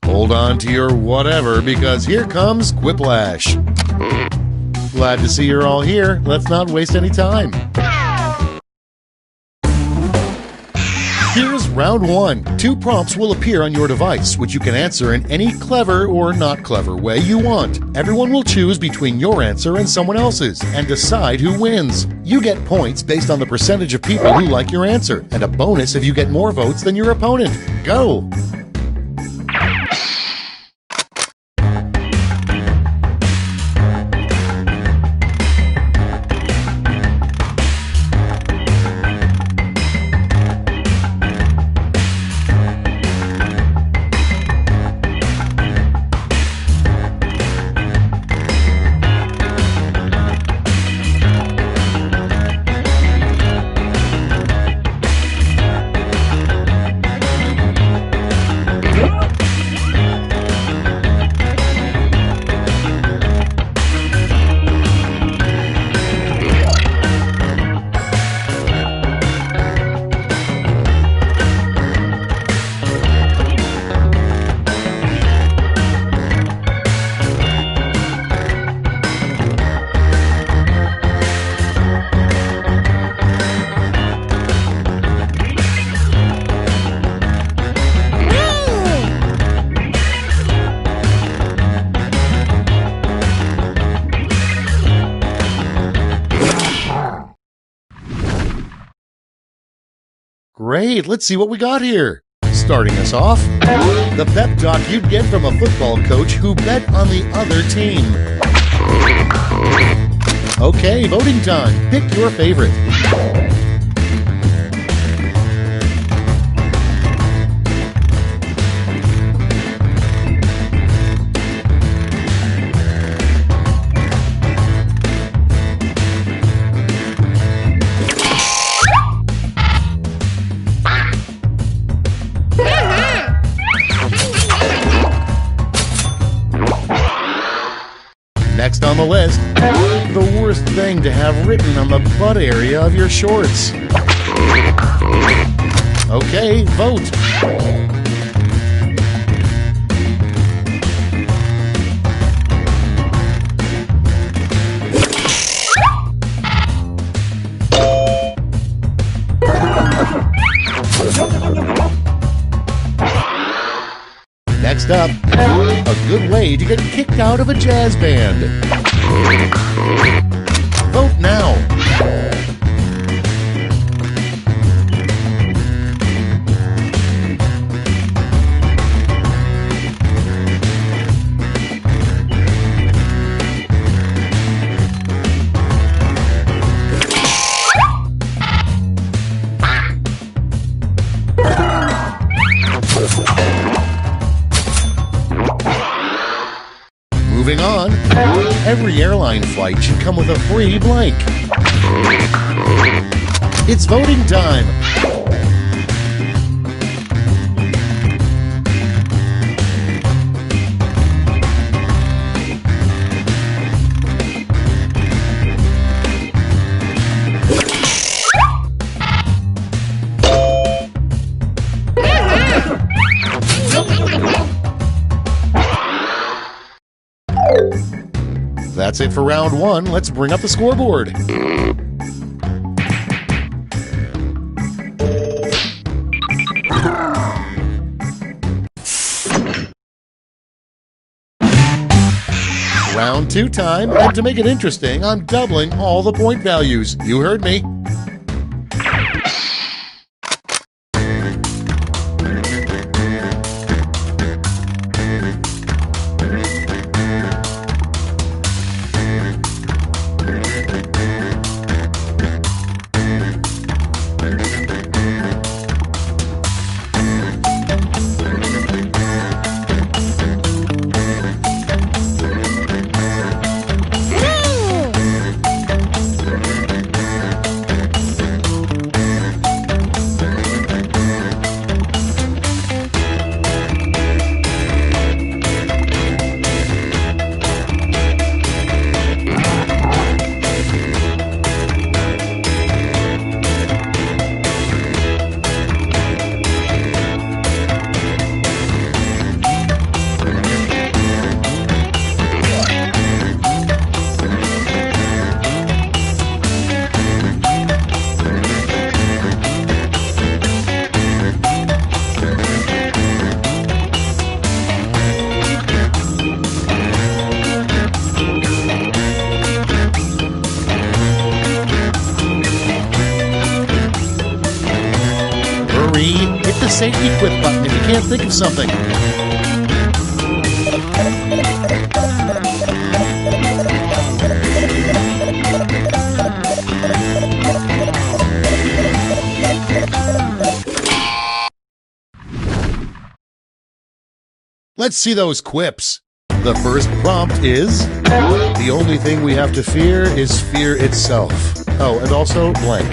Hold on to your whatever, because here comes Quiplash. Glad to see you're all here. Let's not waste any time. Here's round one. 2 prompts will appear on your device, which you can answer in any clever or not clever way you want. Everyone will choose between your answer and someone else's and decide who wins. You get points based on the percentage of people who like your answer, and a bonus if you get more votes than your opponent. Go! Great, let's see what we got here. Starting us off, the pep talk you'd get from a football coach who bet on the other team. Okay, voting time. Pick your favorite. Next on the list, the worst thing to have written on the butt area of your shorts. Okay, vote. Next up, a good way to get kicked out of a jazz band. Vote now. Moving on, every airline flight should come with a free blank. It's voting time. That's it for round one. Let's bring up the scoreboard. Round two time, and to make it interesting, I'm doubling all the point values. You heard me. say equip button if you can't think of something. Let's see those quips. The first prompt is, the only thing we have to fear is fear itself. Oh, and also blank.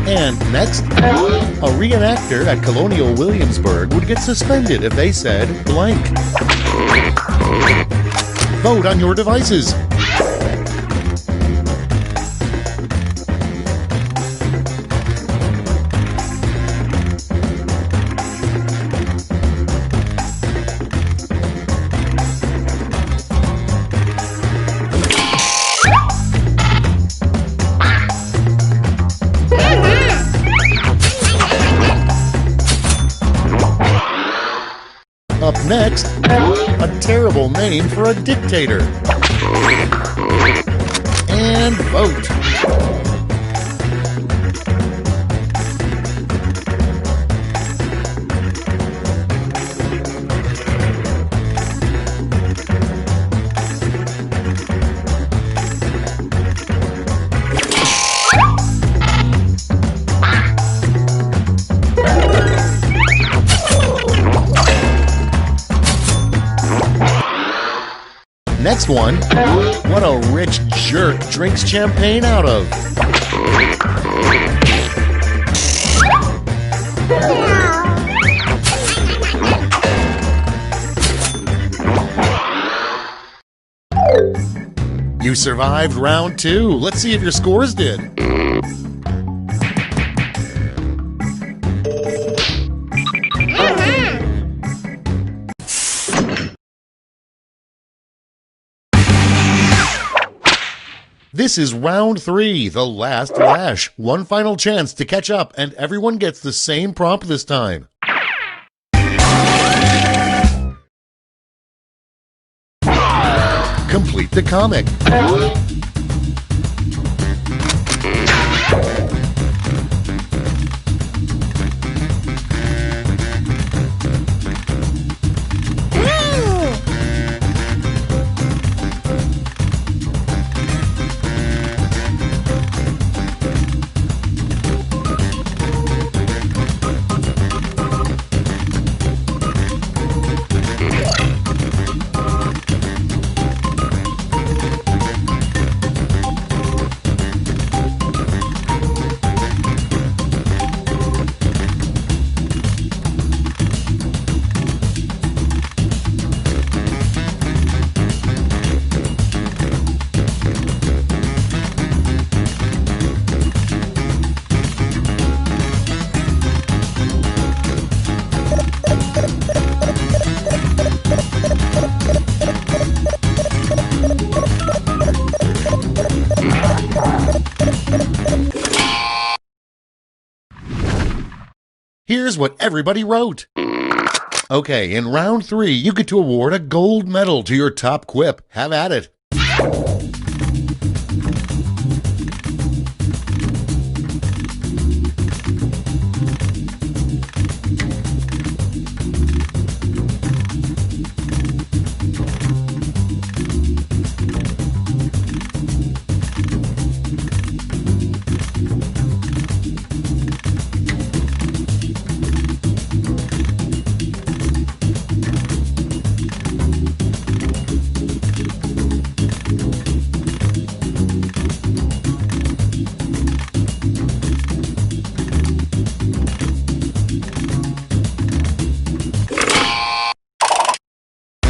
And next, a reenactor at Colonial Williamsburg would get suspended if they said blank. Vote on your devices. Up next, a terrible name for a dictator. And vote. Next one, what a rich jerk drinks champagne out of. You survived round 2. Let's see if your scores did. This is round 3, the last lash. One final chance to catch up, and everyone gets the same prompt this time. Complete the comic. Here's what everybody wrote. Okay, in round 3, you get to award a gold medal to your top quip. Have at it.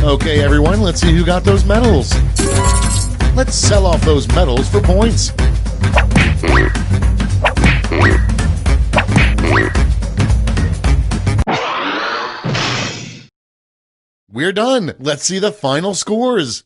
Okay, everyone, let's see who got those medals. Let's sell off those medals for points. We're done. Let's see the final scores.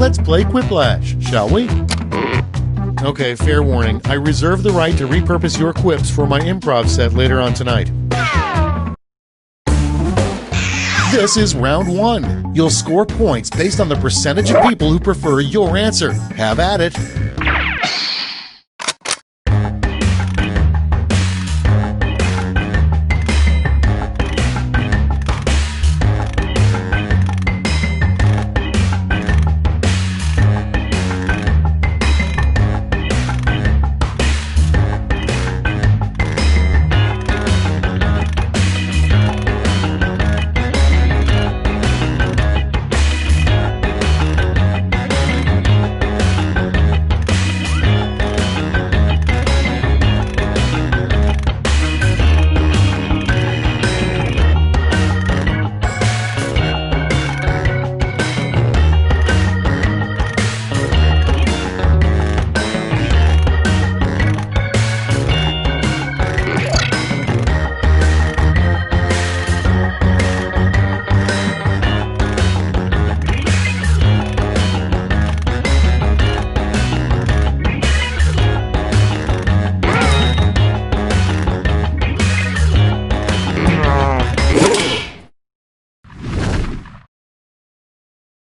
Let's play Quiplash, shall we? Okay, fair warning. I reserve the right to repurpose your quips for my improv set later on tonight. This is round 1. You'll score points based on the percentage of people who prefer your answer. Have at it.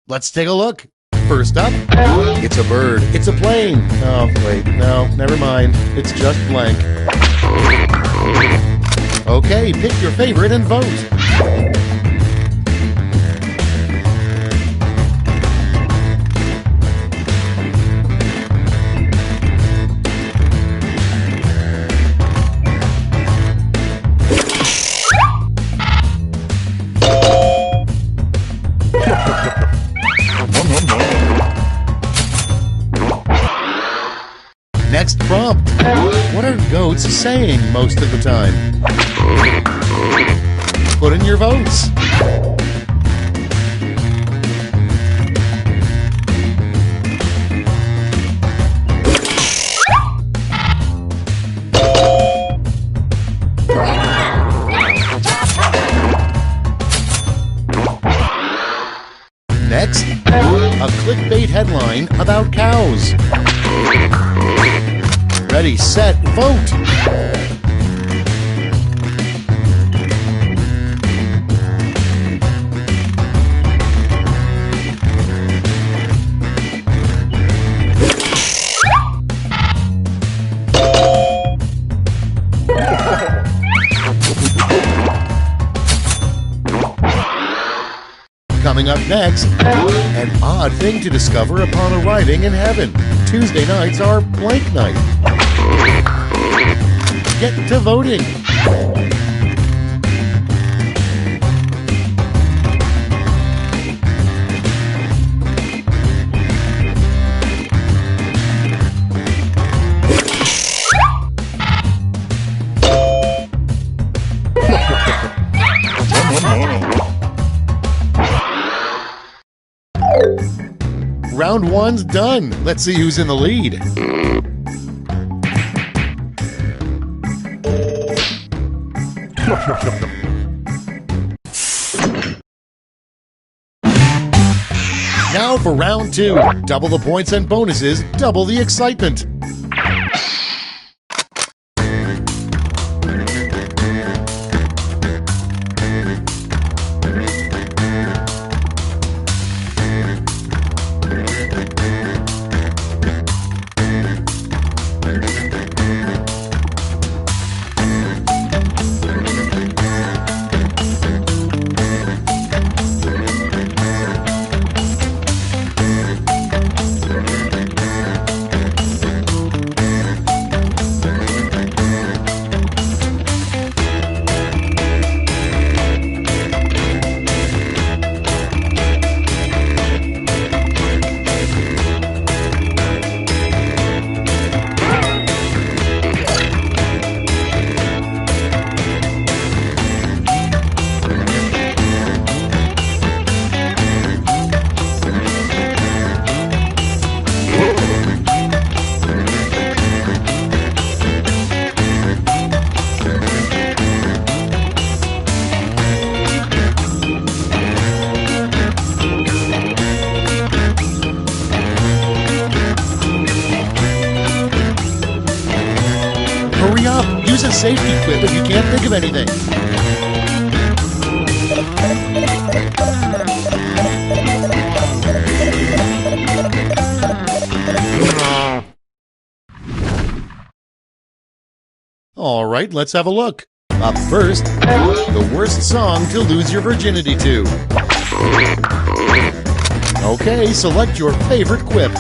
Let's take a look. First up, it's a bird. It's a plane. Oh, wait, no, never mind. It's just blank. Okay, pick your favorite and vote. Next prompt. What are goats saying most of the time? Put in your votes. Next, a clickbait headline about cows. Ready, set, vote! Coming up next, an odd thing to discover upon arriving in heaven. Tuesday nights are blank night. Get to voting. Round 1's done. Let's see who's in the lead. Now for round 2. Double the points and bonuses, double the excitement. Hurry up! Use a safety quip if you can't think of anything. All right, let's have a look. Up first, the worst song to lose your virginity to. Okay, select your favorite quip.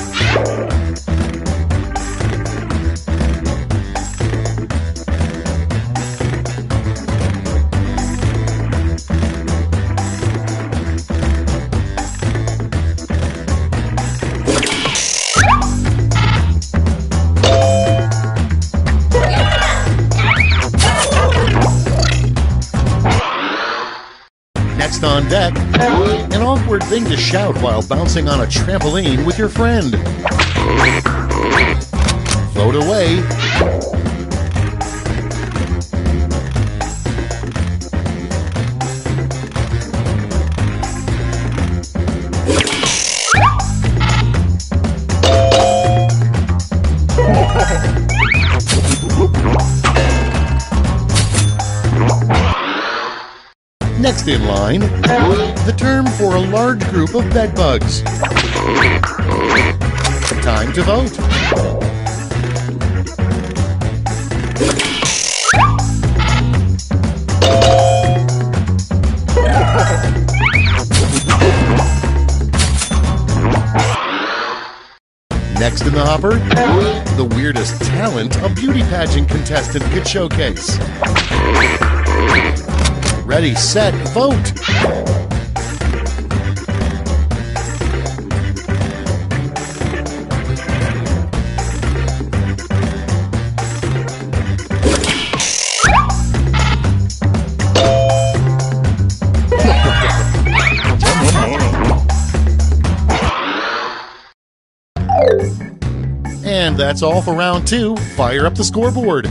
Next on deck, an awkward thing to shout while bouncing on a trampoline with your friend. Float away. Next in line, the term for a large group of bedbugs. Time to vote. Next in the hopper, the weirdest talent a beauty pageant contestant could showcase. Ready, set, vote! And that's all for round 2. Fire up the scoreboard.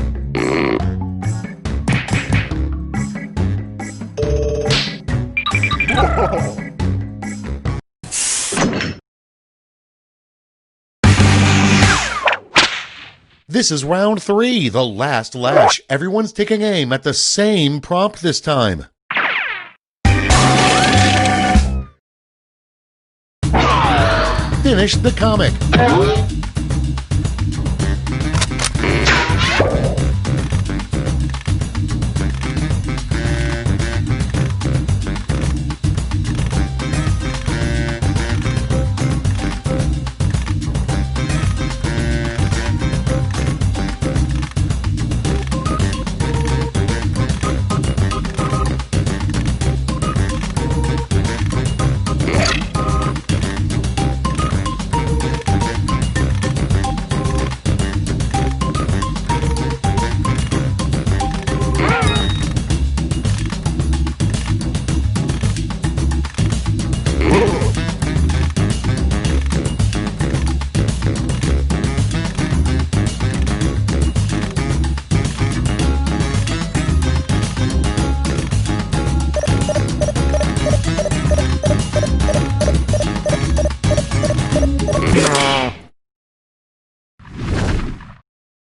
This is round 3, the last lash. Everyone's taking aim at the same prompt this time. Finish the comic.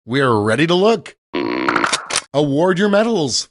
We're ready to look. Award your medals.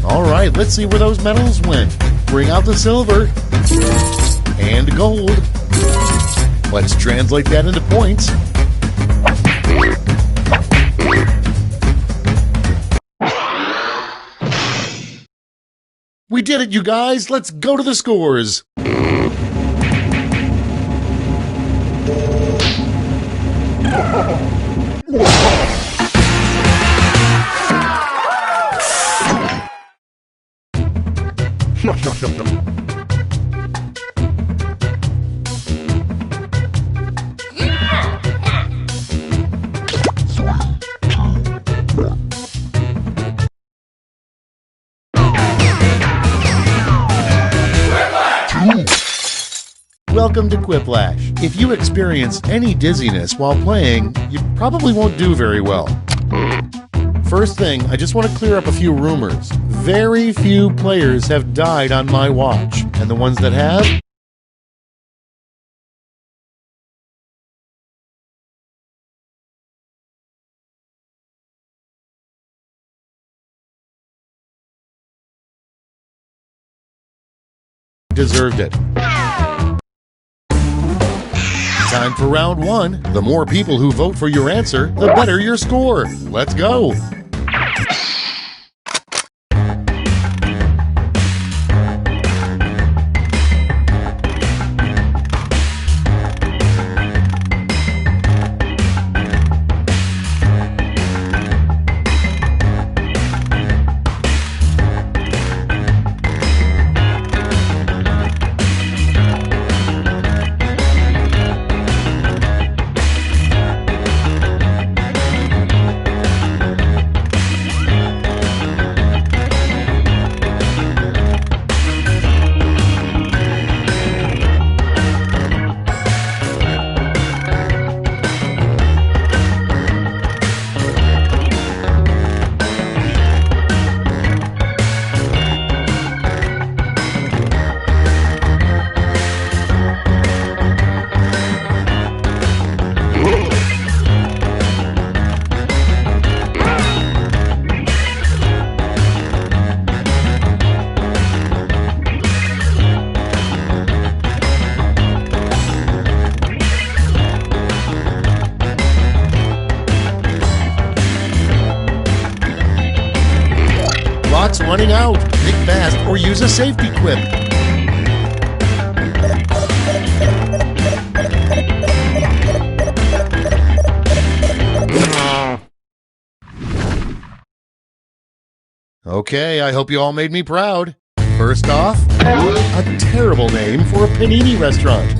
All right, let's see where those medals went. Bring out the silver and gold. Let's translate that into points. We did it, you guys. Let's go to the scores. No. welcome to Quiplash. If you experience any dizziness while playing, you probably won't do very well. First thing, I just want to clear up a few rumors. Very few players have died on my watch, and the ones that have deserved it. Time for round one. The more people who vote for your answer, the better your score. Let's go. Clock's running out. Think fast or use a safety quip. Okay, I hope you all made me proud. First off, a terrible name for a panini restaurant.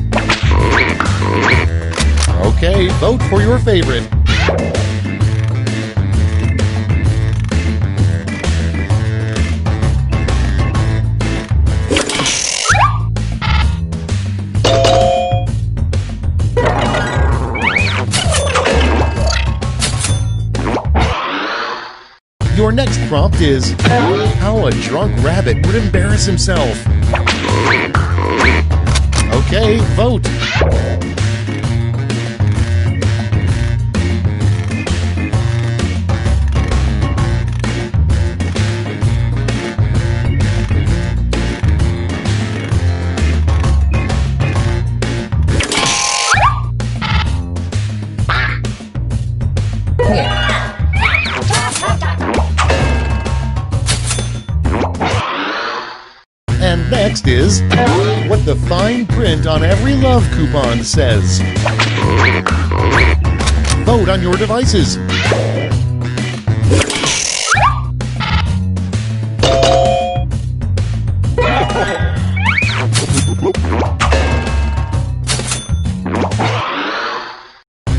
Okay, vote for your favorite. Your next prompt is how a drunk rabbit would embarrass himself. Okay, vote. And next is what the fine print on every love coupon says. Vote on your devices.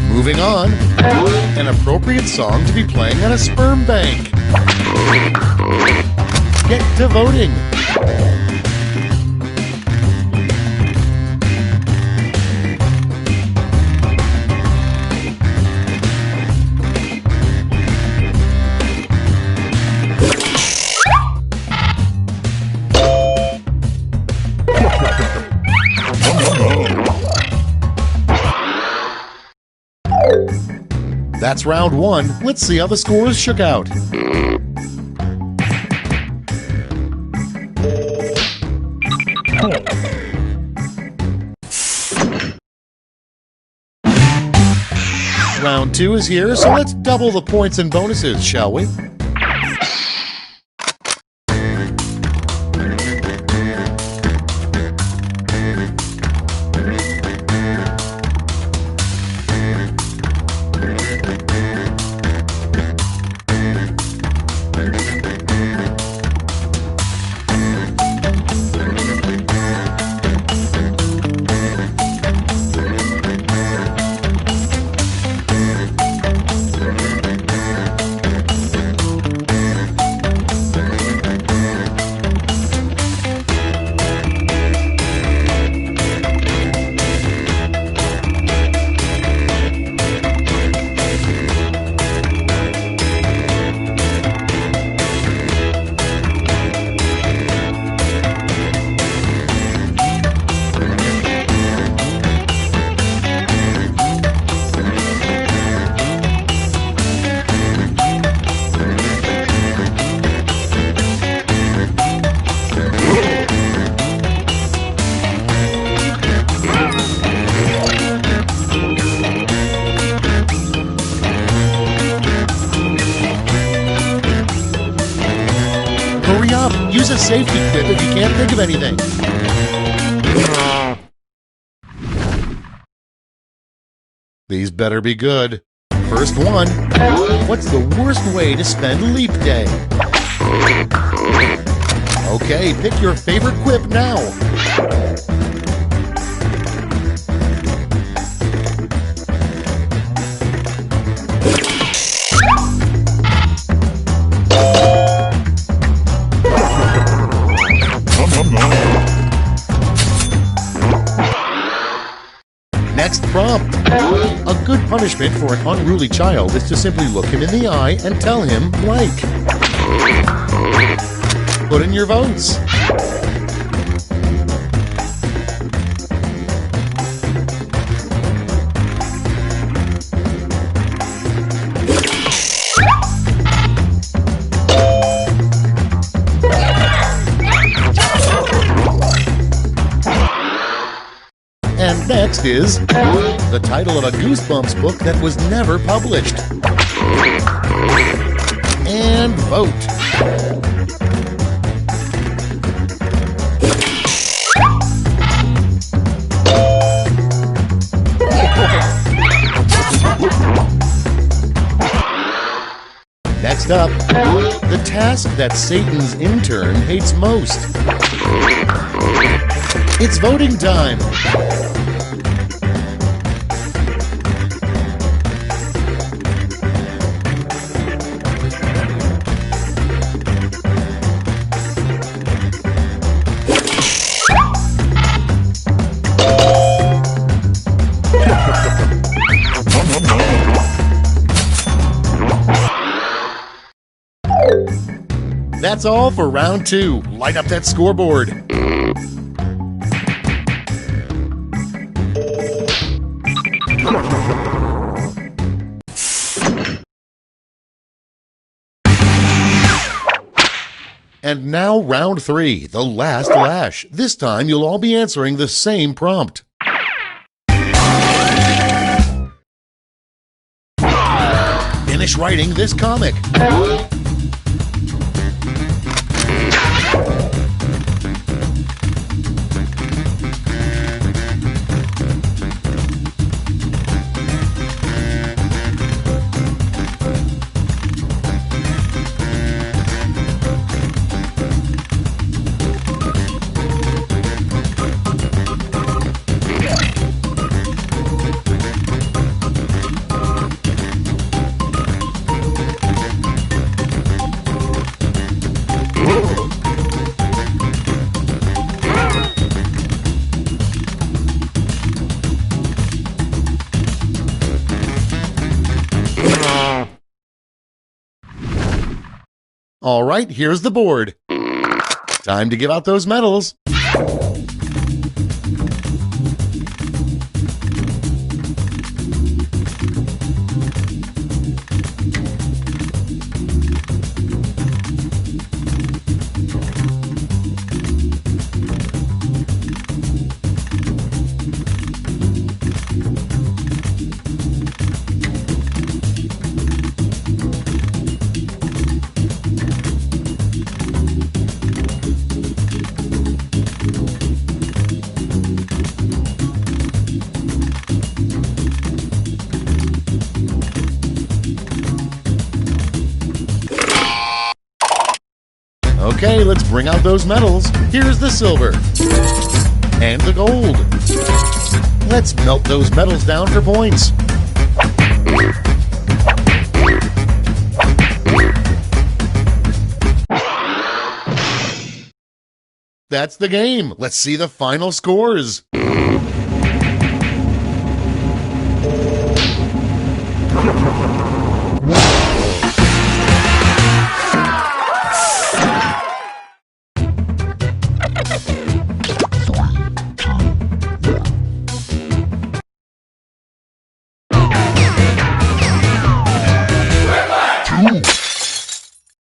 Moving on, an appropriate song to be playing at a sperm bank. Get to voting. That's round one. Let's see how the scores shook out. Round two is here, so let's double the points and bonuses, shall we? Use a safety quip if you can't think of anything. These better be good. First one. What's the worst way to spend Leap Day? Okay, pick your favorite quip now. Next prompt. A good punishment for an unruly child is to simply look him in the eye and tell him blank. Put in your votes. And next is the title of a Goosebumps book that was never published. And vote. Next up, the task that Satan's intern hates most. It's voting time. That's all for round 2. Light up that scoreboard. And now round 3, the last lash. This time you'll all be answering the same prompt. Finish writing this comic. All right, here's the board. Time to give out those medals. Okay, let's bring out those medals. Here's the silver. And the gold. Let's melt those medals down for points. That's the game. Let's see the final scores.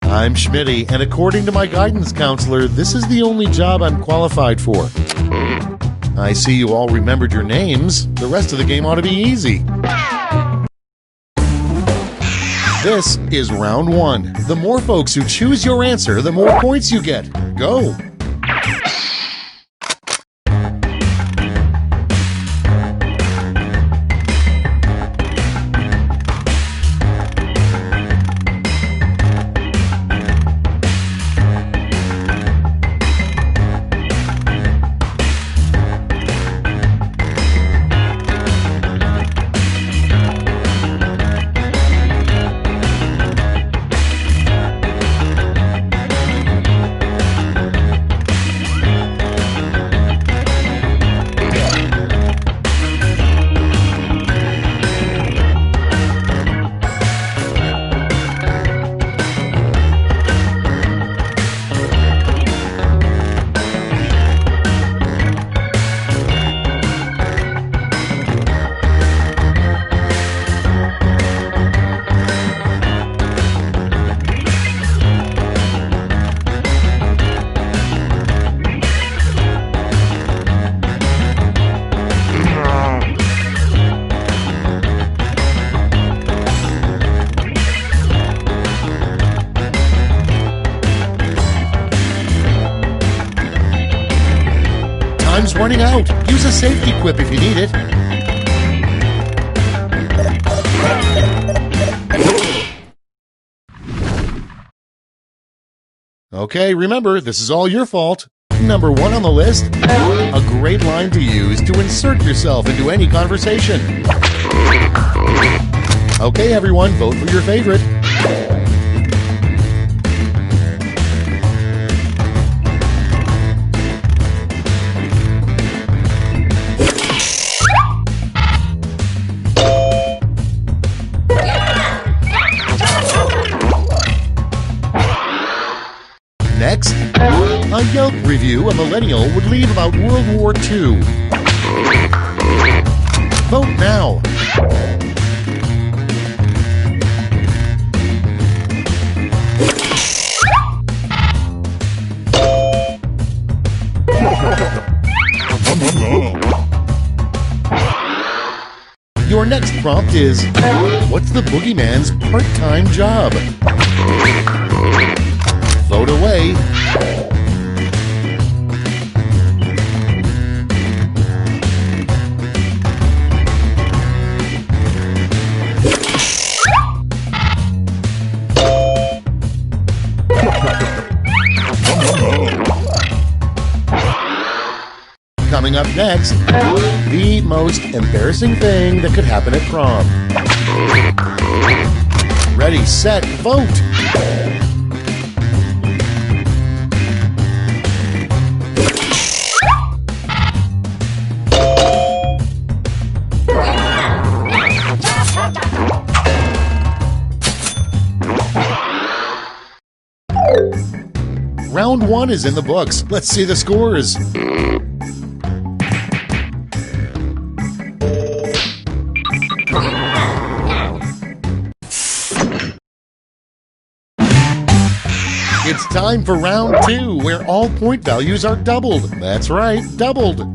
I'm Schmitty, and according to my guidance counselor, this is the only job I'm qualified for. I see you all remembered your names. The rest of the game ought to be easy. This is round one. The more folks who choose your answer, the more points you get. Go! Time's running out. Use a safety quip if you need it. Okay, remember, this is all your fault. Number one on the list, a great line to use to insert yourself into any conversation. Okay, everyone, vote for your favorite. Next, a Yelp review a millennial would leave about World War II. Vote now. Your next prompt is, what's the boogeyman's part-time job? Vote away. Coming up next, the most embarrassing thing that could happen at prom. Ready, set, vote! Round one is in the books. Let's see the scores. It's time for round two, where all point values are doubled. That's right, doubled.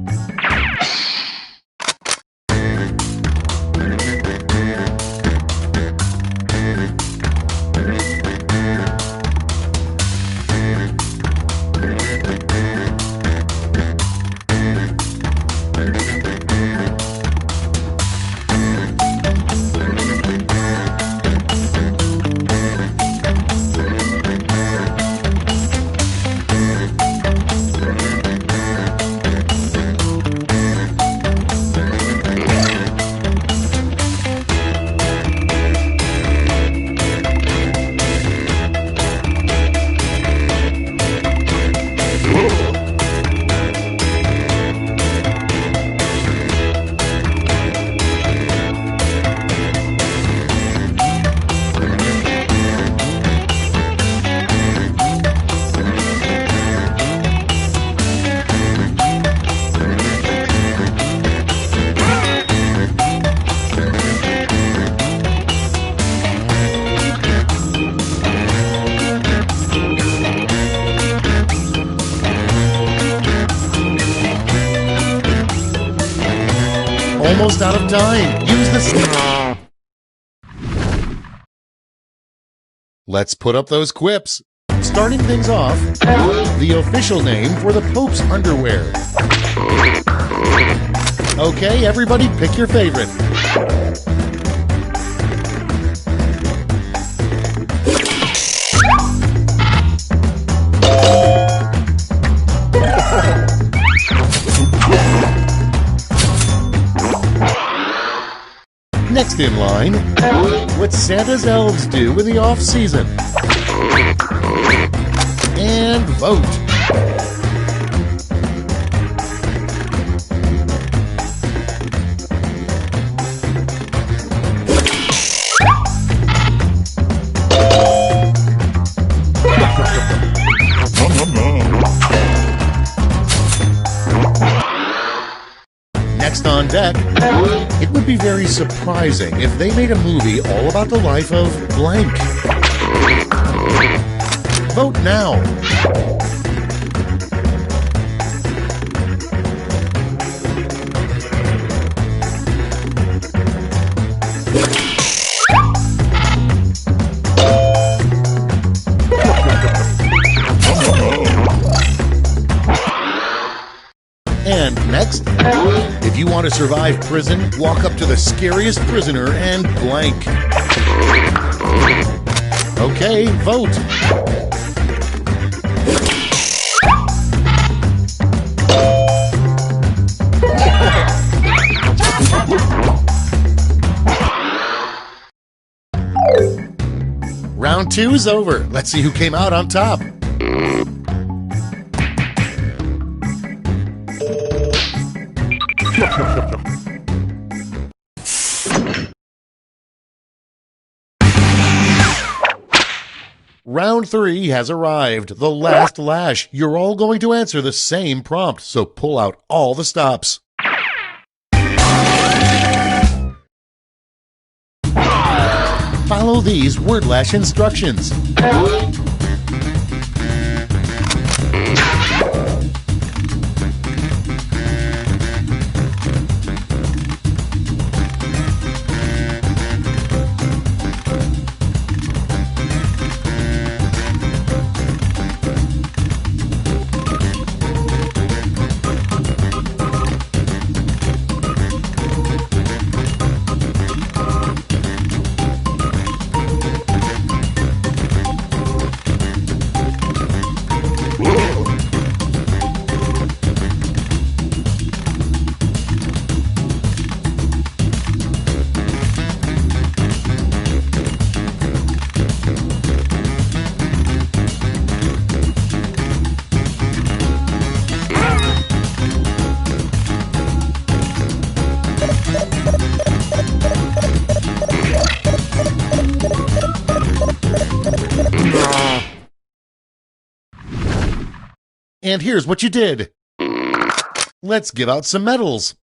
Almost out of time. Use the Let's put up those quips. Starting things off, the official name for the Pope's underwear. Okay, everybody pick your favorite. Next in line, what Santa's elves do in the off-season. And vote. Next on deck, it would be very surprising if they made a movie all about the life of blank. Vote now. And next, if you want to survive prison, walk up to the scariest prisoner and blank. Okay, vote. Round 2 is over. Let's see who came out on top. Round 3 has arrived. The last lash. You're all going to answer the same prompt, so pull out all the stops. Follow these word lash instructions. And here's what you did. Let's give out some medals.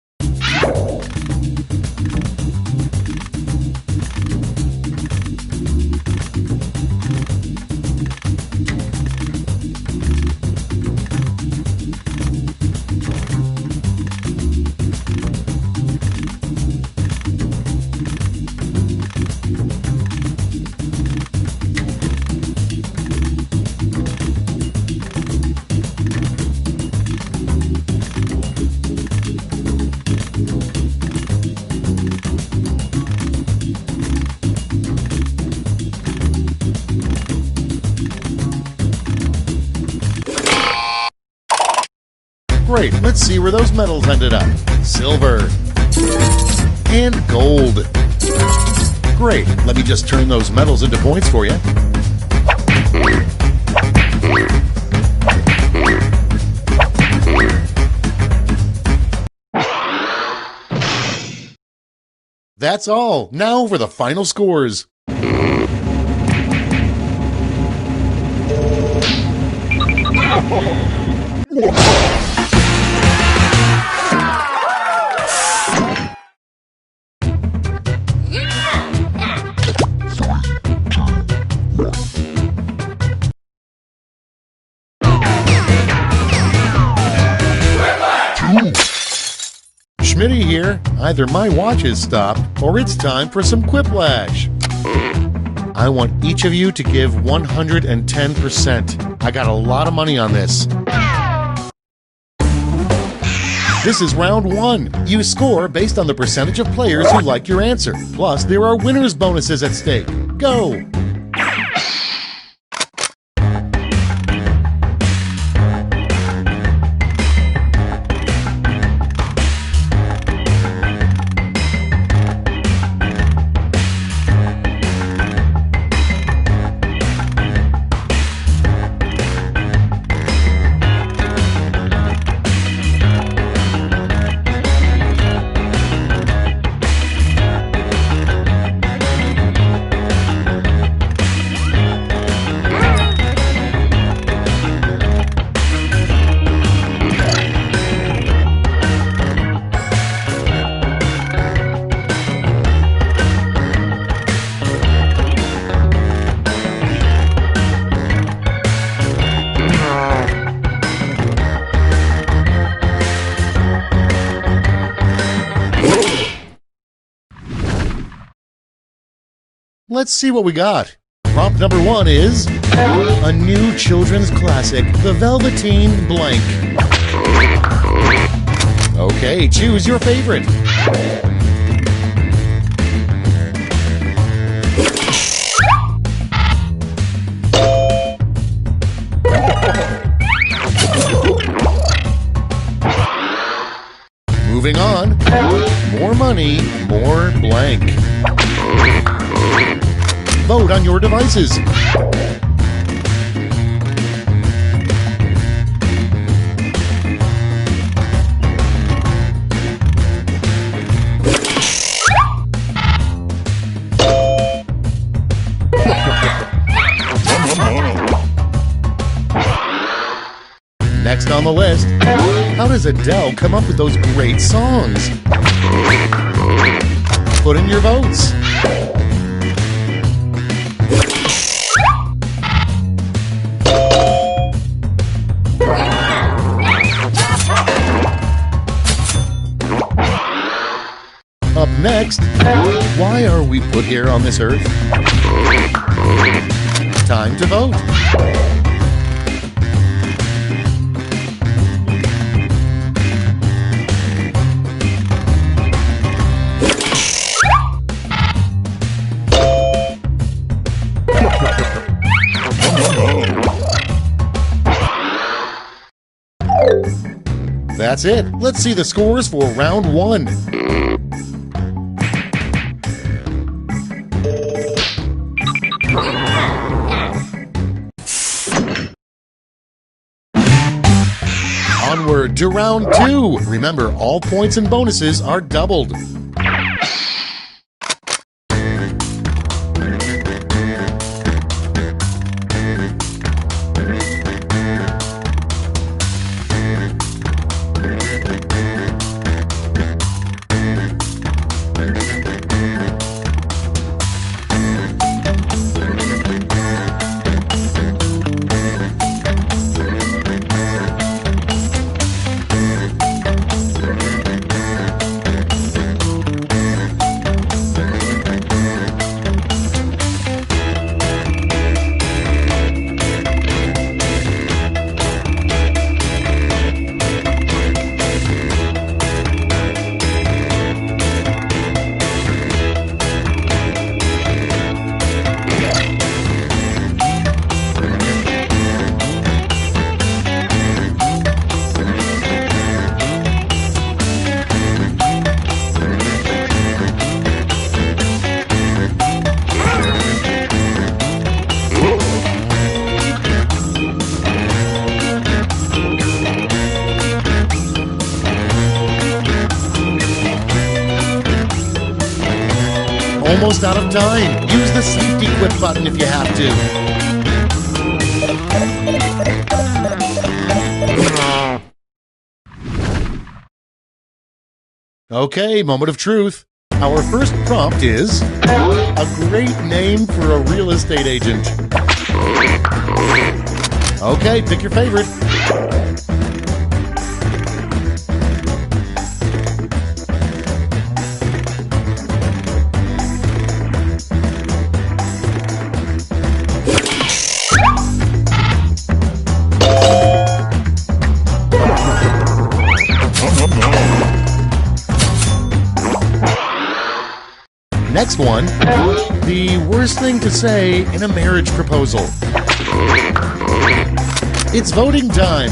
Great, let's see where those medals ended up. Silver. And gold. Great, let me just turn those medals into points for you. That's all. Now for the final scores. Schmitty here. Either my watch has stopped or it's time for some Quiplash. I want each of you to give 110%. I got a lot of money on this. This is round 1. You score based on the percentage of players who like your answer. Plus, there are winners' bonuses at stake. Go! Let's see what we got. Prompt number 1 is a new children's classic, The Velveteen Blank. Okay, choose your favorite. Moving on. More money, more blank. Vote on your devices. Next on the list, how does Adele come up with those great songs? Put in your votes. Up next, why are we put here on this earth? Time to vote. That's it. Let's see the scores for round 1. Onward to round 2. Remember, all points and bonuses are doubled. Almost out of time. Use the safety quit button if you have to. Okay, moment of truth. Our first prompt is a great name for a real estate agent. Okay, pick your favorite. next one. The worst thing to say in a marriage proposal. It's voting time.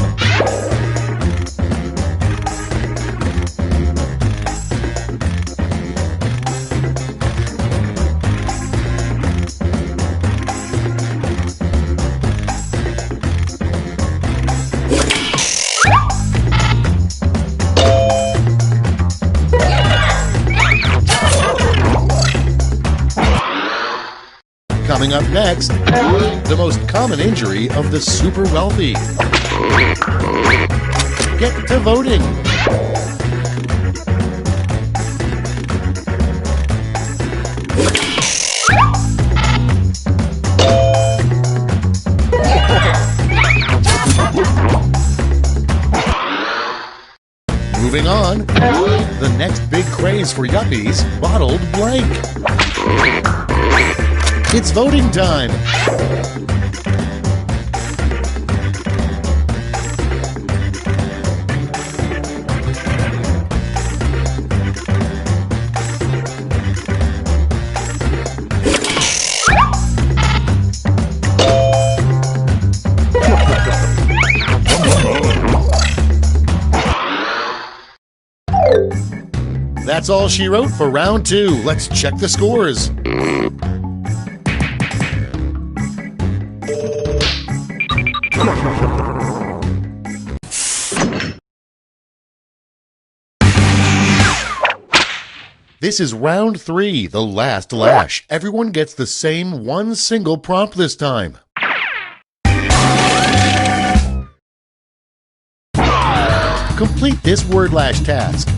Coming up next, the most common injury of the super wealthy. Get to voting. Moving on, the next big craze for yuppies, bottled blank. It's voting time. That's all she wrote for round 2. Let's check the scores. This is round 3, the last lash. Everyone gets the same one single prompt this time. Complete this word lash task.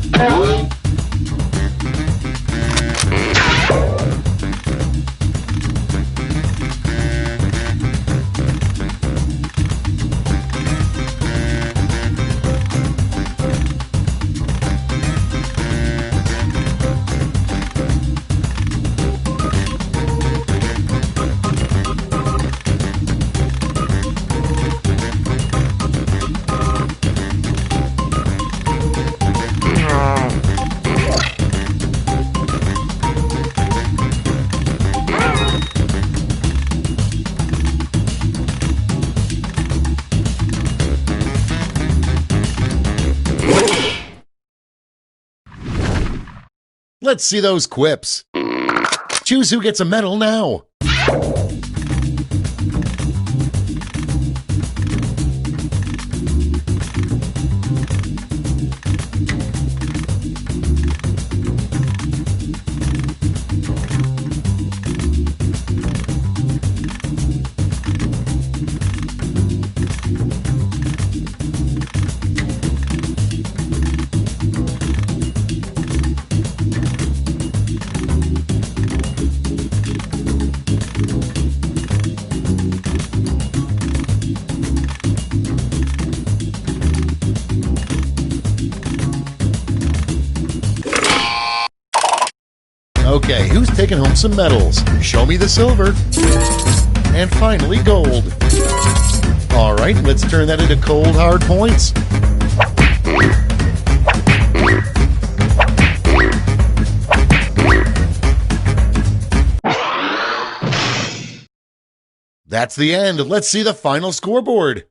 Let's see those quips. Choose who gets a medal now. Okay, who's taking home some medals? Show me the silver. And finally, gold. All right, let's turn that into cold, hard points. That's the end. Let's see the final scoreboard.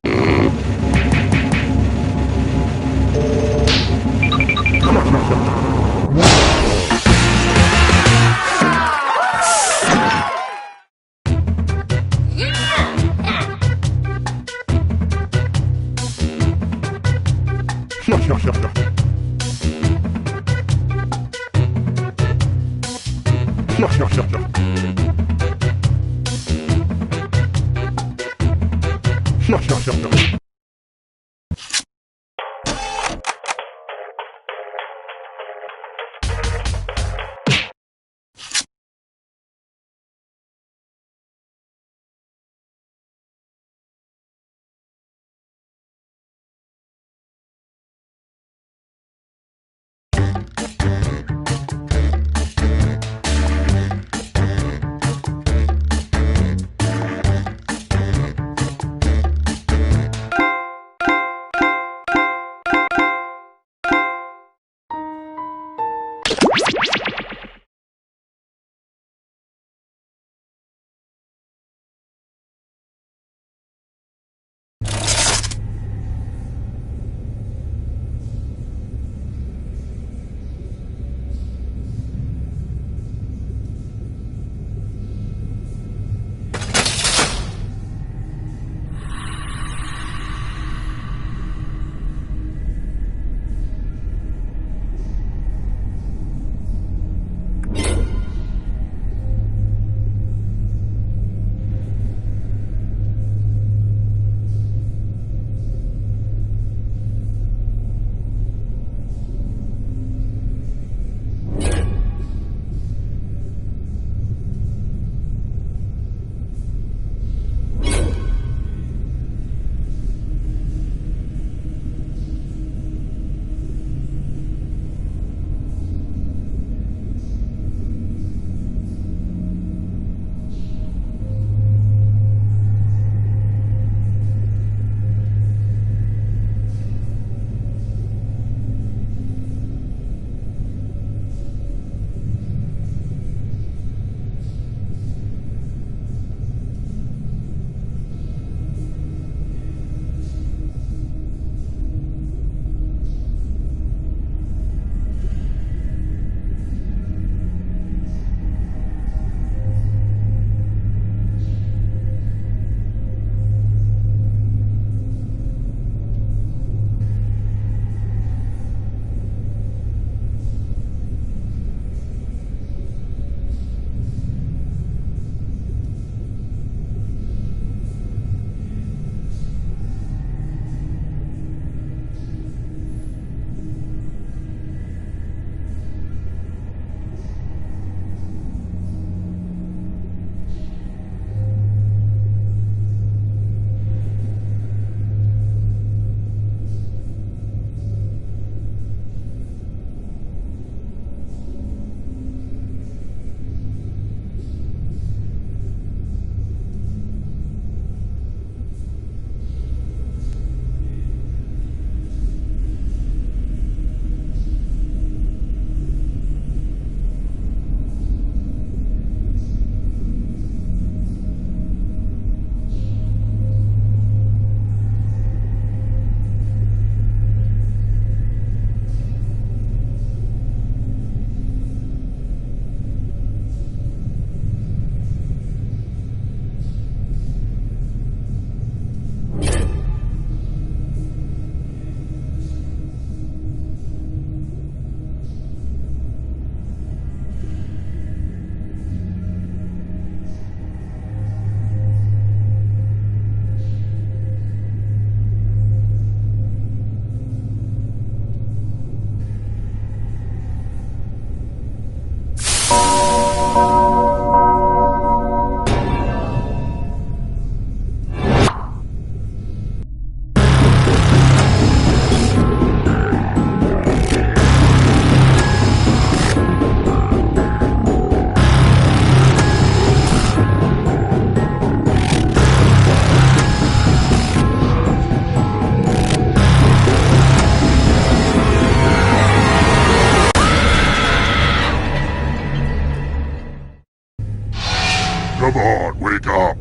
Come on, wake up!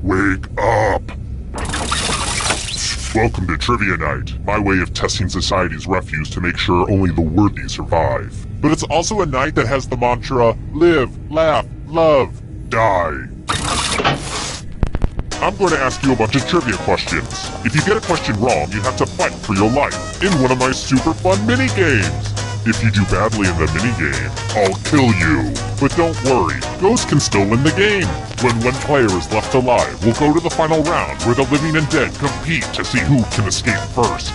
Wake up! Welcome to Trivia Night, my way of testing society's refuse to make sure only the worthy survive. But it's also a night that has the mantra, live, laugh, love, die. I'm going to ask you a bunch of trivia questions. If you get a question wrong, you have to fight for your life in one of my super fun mini-games. If you do badly in the minigame, I'll kill you. But don't worry, ghosts can still win the game. When one player is left alive, we'll go to the final round where the living and dead compete to see who can escape first.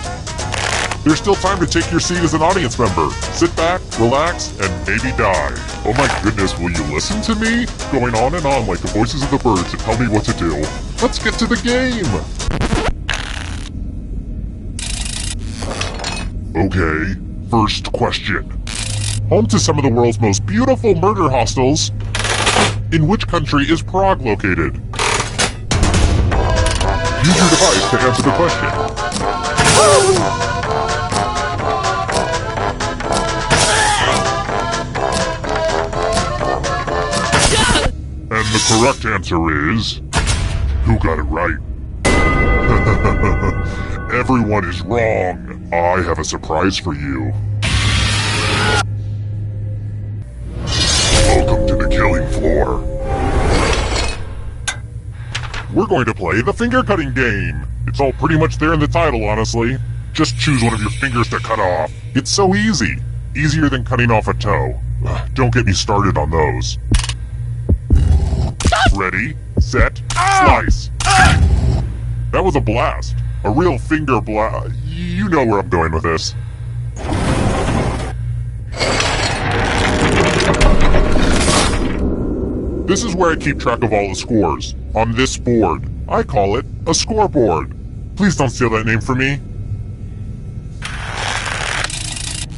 There's still time to take your seat as an audience member. Sit back, relax, and maybe die. Oh my goodness, will you listen to me? Going on and on like the voices of the birds to tell me what to do. Let's get to the game! Okay. First question. Home to some of the world's most beautiful murder hostels, in which country is Prague located? Use your device to answer the question. And the correct answer is... Who got it right? Everyone is wrong. I have a surprise for you. Welcome to the killing floor. We're going to play the finger cutting game. It's all pretty much there in the title, honestly. Just choose one of your fingers to cut off. It's so easy. Easier than cutting off a toe. Don't get me started on those. Ready, set, slice. That was a blast. A real finger blast. You know where I'm going with this. This is where I keep track of all the scores. On this board. I call it a scoreboard. Please don't steal that name from me.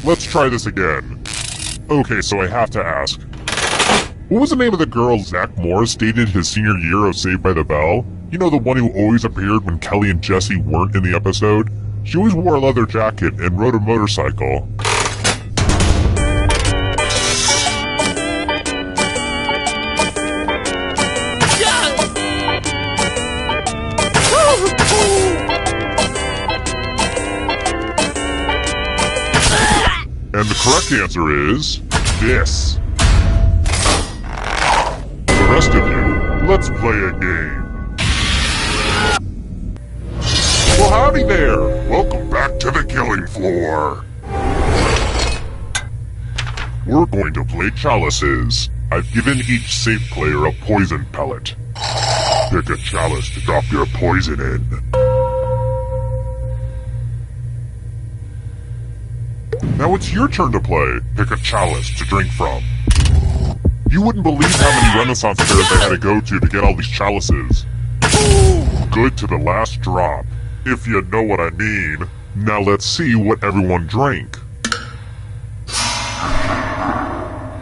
Let's try this again. Okay, so I have to ask. What was the name of the girl Zach Morris dated his senior year of Saved by the Bell? You know, the one who always appeared when Kelly and Jesse weren't in the episode? She always wore a leather jacket and rode a motorcycle. And the correct answer is... this. The rest of you, let's play a game. Well, howdy there! Welcome back to the killing floor. We're going to play chalices. I've given each safe player a poison pellet. Pick a chalice to drop your poison in. Now it's your turn to play. Pick a chalice to drink from. You wouldn't believe how many Renaissance fairs I had to go to get all these chalices. Good to the last drop, if you know what I mean. Now let's see what everyone drank.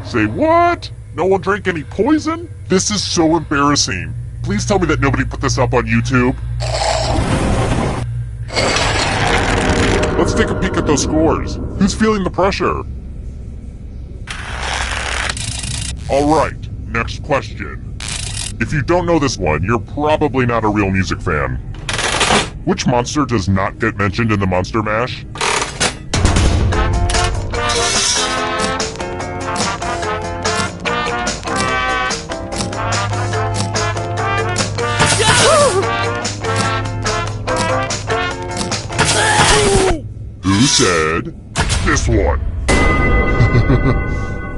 Say what? No one drank any poison? This is so embarrassing. Please tell me that nobody put this up on YouTube. Let's take a peek at those scores. Who's feeling the pressure? Alright, next question. If you don't know this one, you're probably not a real music fan. Which monster does not get mentioned in the Monster Mash? Who said this one?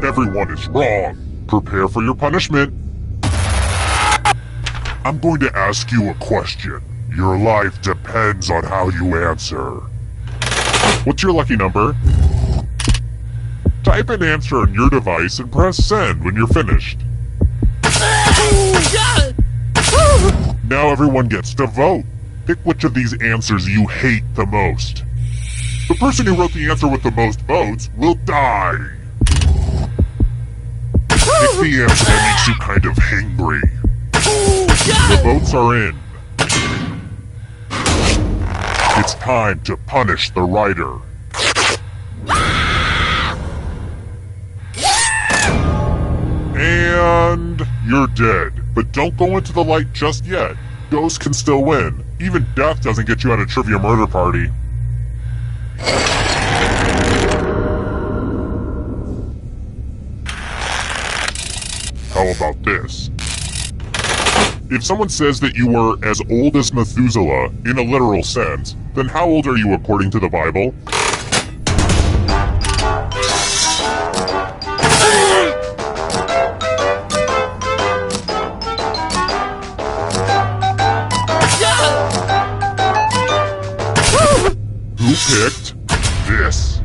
Everyone is wrong. Prepare for your punishment. I'm going to ask you a question. Your life depends on how you answer. What's your lucky number? Type an answer on your device and press send when you're finished. Now everyone gets to vote. Pick which of these answers you hate the most. The person who wrote the answer with the most votes will die. Pick the answer that makes you kind of hangry. The votes are in. It's time to punish the writer. And you're dead. But don't go into the light just yet. Ghosts can still win. Even death doesn't get you at a trivia murder party. How about this? If someone says that you were as old as Methuselah in a literal sense, then how old are you according to the Bible? Who picked this?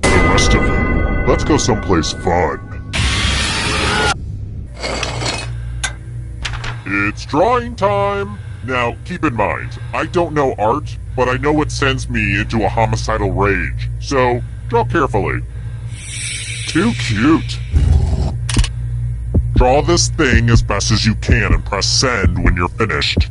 The rest of you, let's go someplace fun. It's drawing time! Now, keep in mind, I don't know art, but I know it sends me into a homicidal rage, so draw carefully. Too cute! Draw this thing as best as you can and press send when you're finished.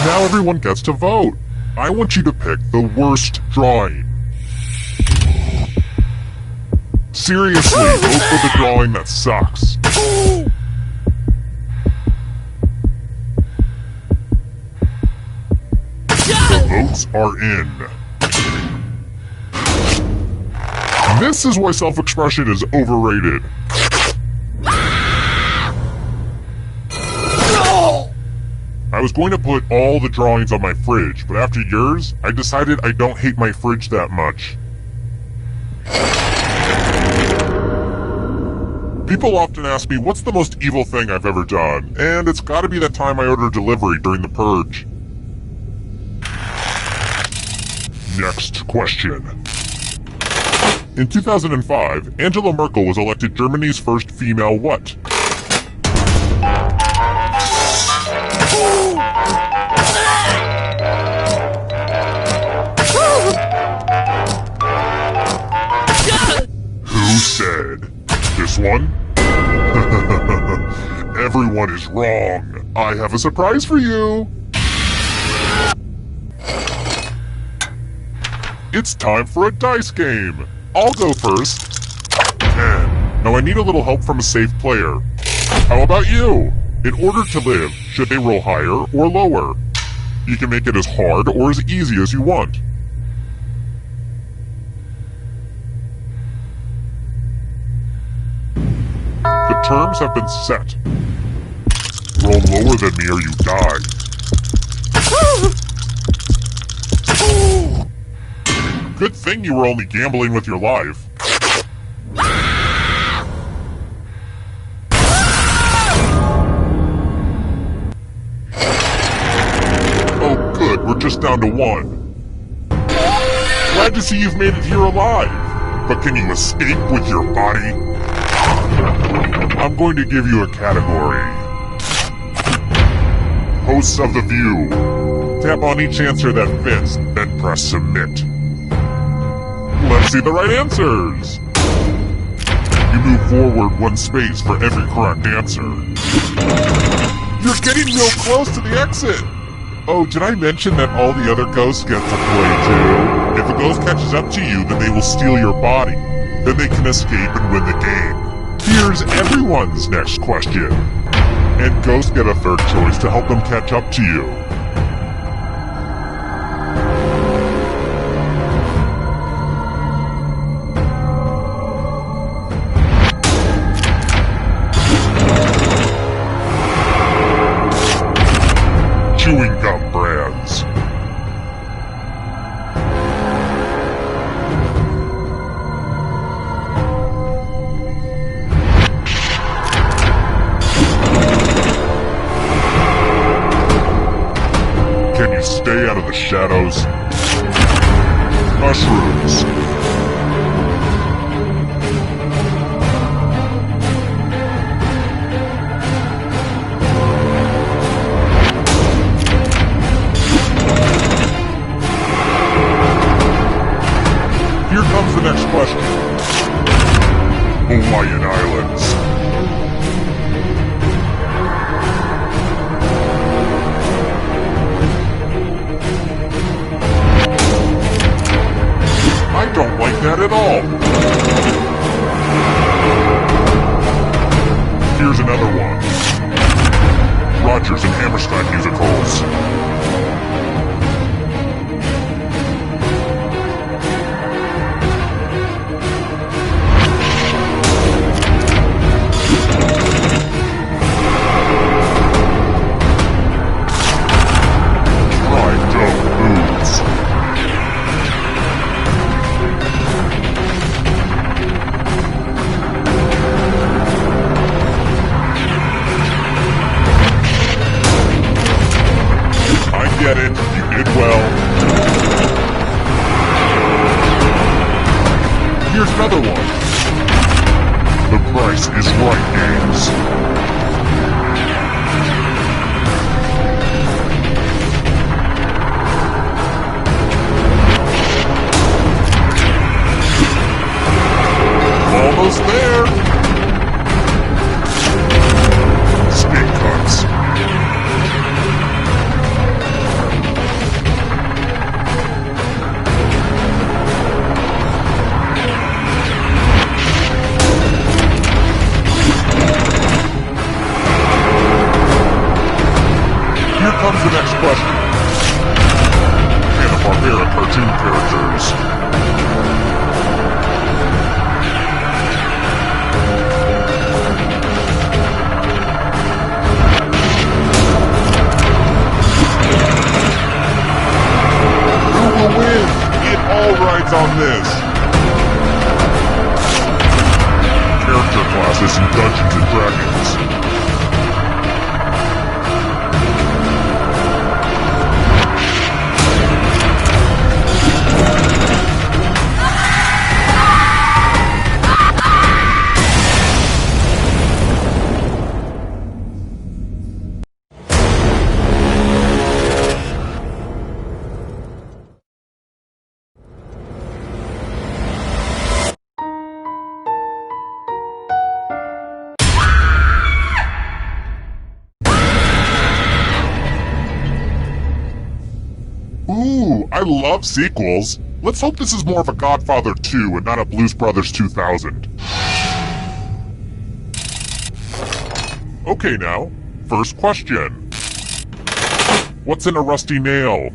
Now everyone gets to vote. I want you to pick the worst drawing. Seriously, vote for the drawing that sucks. The votes are in. This is why self-expression is overrated. I was going to put all the drawings on my fridge, but after yours, I decided I don't hate my fridge that much. People often ask me what's the most evil thing I've ever done, and it's gotta be that time I ordered delivery during the purge. Next question. In 2005, Angela Merkel was elected Germany's first female what? Who said? This one? Everyone is wrong. I have a surprise for you. It's time for a dice game. I'll go first. 10. Now I need a little help from a safe player. How about you? In order to live, should they roll higher or lower? You can make it as hard or as easy as you want. The terms have been set. Roll lower than me or you die. Good thing you were only gambling with your life. Oh good, we're just down to one. Glad to see you've made it here alive. But can you escape with your body? I'm going to give you a category. Hosts of The View. Tap on each answer that fits, then press submit. Let's see the right answers. You move forward one space for every correct answer. You're getting real close to the exit. Oh, did I mention that all the other ghosts get to play too? If a ghost catches up to you, then they will steal your body. Then they can escape and win the game. Here's everyone's next question. And ghosts get a third choice to help them catch up to you. Chewing gum brands. Can you stay out of the shadows? Mushrooms. Hammerstein musicals. Get it, you did well. Here's another one. The Price is Right games. Almost there. Snake cuts. Here comes the next question. Hanna-Barbera cartoon characters. Who will win? It all rides on this. Character classes in Dungeons and Dragons. Ooh, I love sequels. Let's hope this is more of a Godfather 2 and not a Blues Brothers 2000. Okay now, first question. What's in a rusty nail?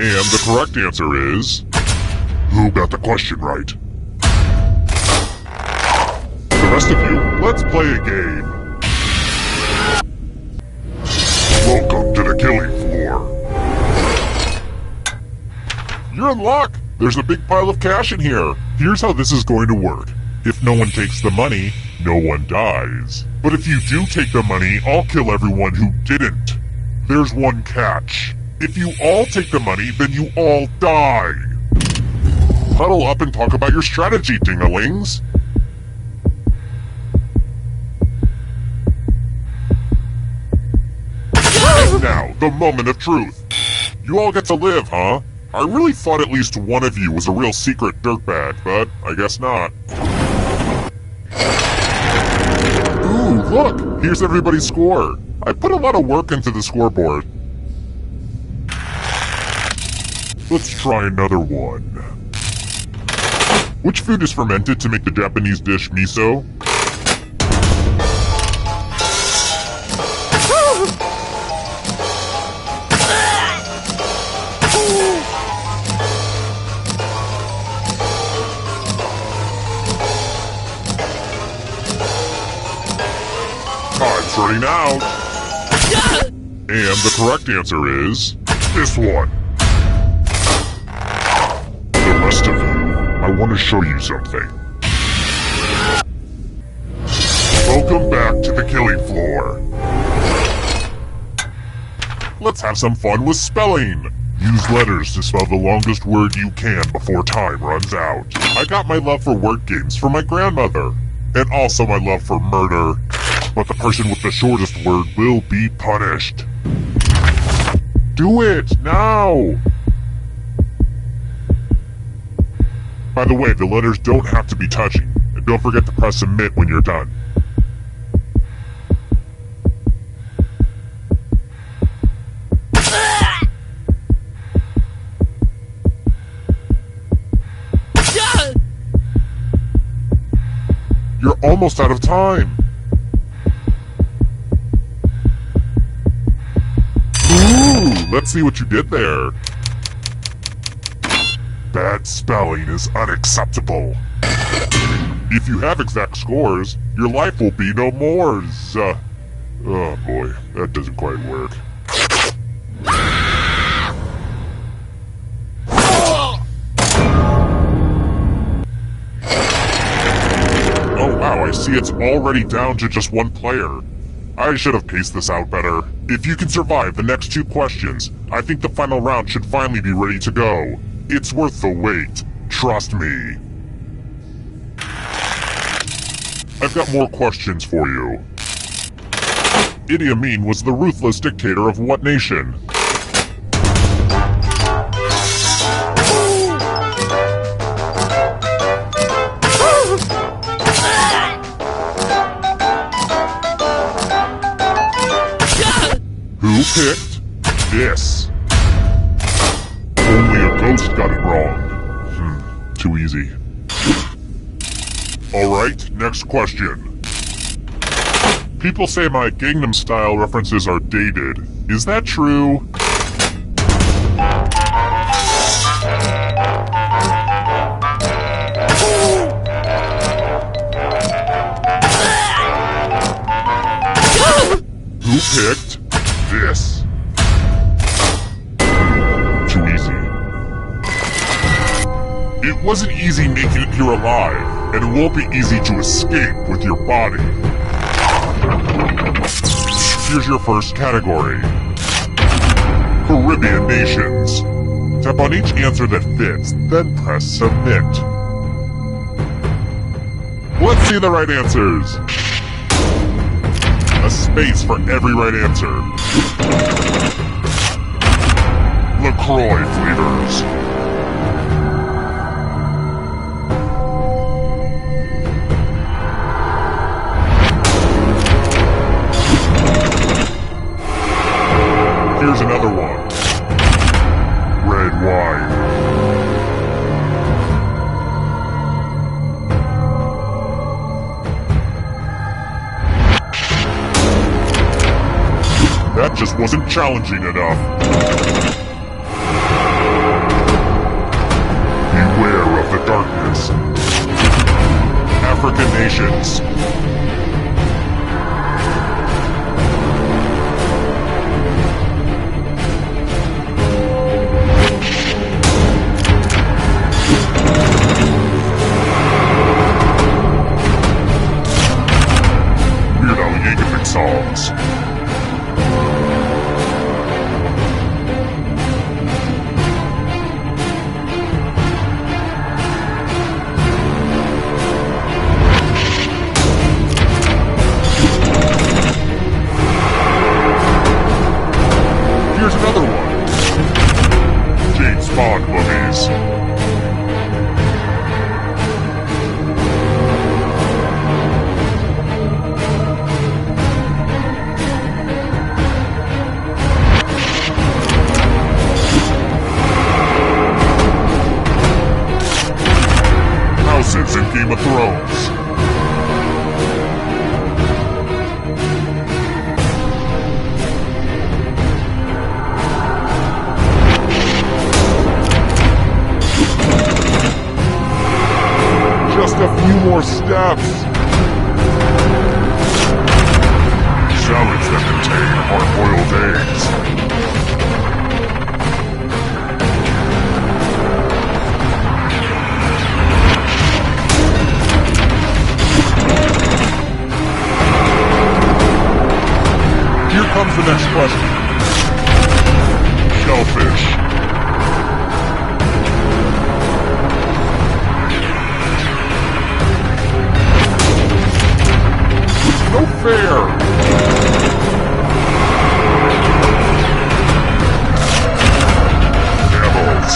And the correct answer is... Who got the question right? The rest of you, let's play a game. Welcome to the killing floor. You're in luck! There's a big pile of cash in here. Here's how this is going to work. If no one takes the money, no one dies. But if you do take the money, I'll kill everyone who didn't. There's one catch. If you all take the money, then you all die. Huddle up and talk about your strategy, ding-a-lings. And now, the moment of truth. You all get to live, huh? I really thought at least one of you was a real secret dirtbag, but I guess not. Ooh, look! Here's everybody's score. I put a lot of work into the scoreboard. Let's try another one. Which food is fermented to make the Japanese dish miso? Time's running out. And the correct answer is this one. The rest of you, I want to show you something. Welcome back to the killing floor. Let's have some fun with spelling. Use letters to spell the longest word you can before time runs out. I got my love for word games from my grandmother, and also my love for murder. But the person with the shortest word will be punished. Do it, now! By the way, the letters don't have to be touching, and don't forget to press submit when you're done. almost out of time. Ooh, let's see what you did there. Bad spelling is unacceptable. If you have exact scores, your life will be no more. Oh boy, that doesn't quite work. Oh wow, I see it's already down to just one player. I should have paced this out better. If you can survive the next 2 questions, I think the final round should finally be ready to go. It's worth the wait. Trust me. I've got more questions for you. Idi Amin was the ruthless dictator of what nation? Who picked this? Only a ghost got it wrong. Too easy. Alright, next question. People say my Gangnam Style references are dated. Is that true? Who picked this? Too easy. It wasn't easy making it here alive, and it won't be easy to escape with your body. Here's your first category. Caribbean nations. Tap on each answer that fits, then press submit. Let's see the right answers. A space for every right answer. LaCroix flavors. Here's another one. Red wine. That just wasn't challenging enough. Beware of the darkness. African nations. Songs. Here's another one. James Bond movies. In Game of Thrones. Just a few more steps. Salads that contain hard-boiled eggs. Here comes the next question. Shellfish. No fair! Devils.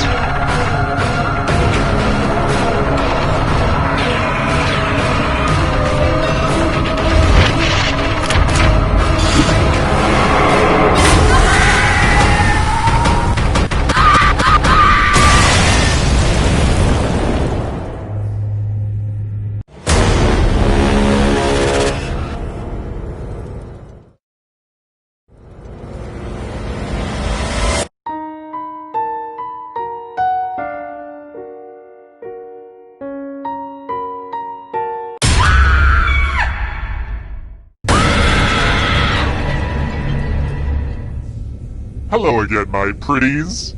Hello again, my pretties.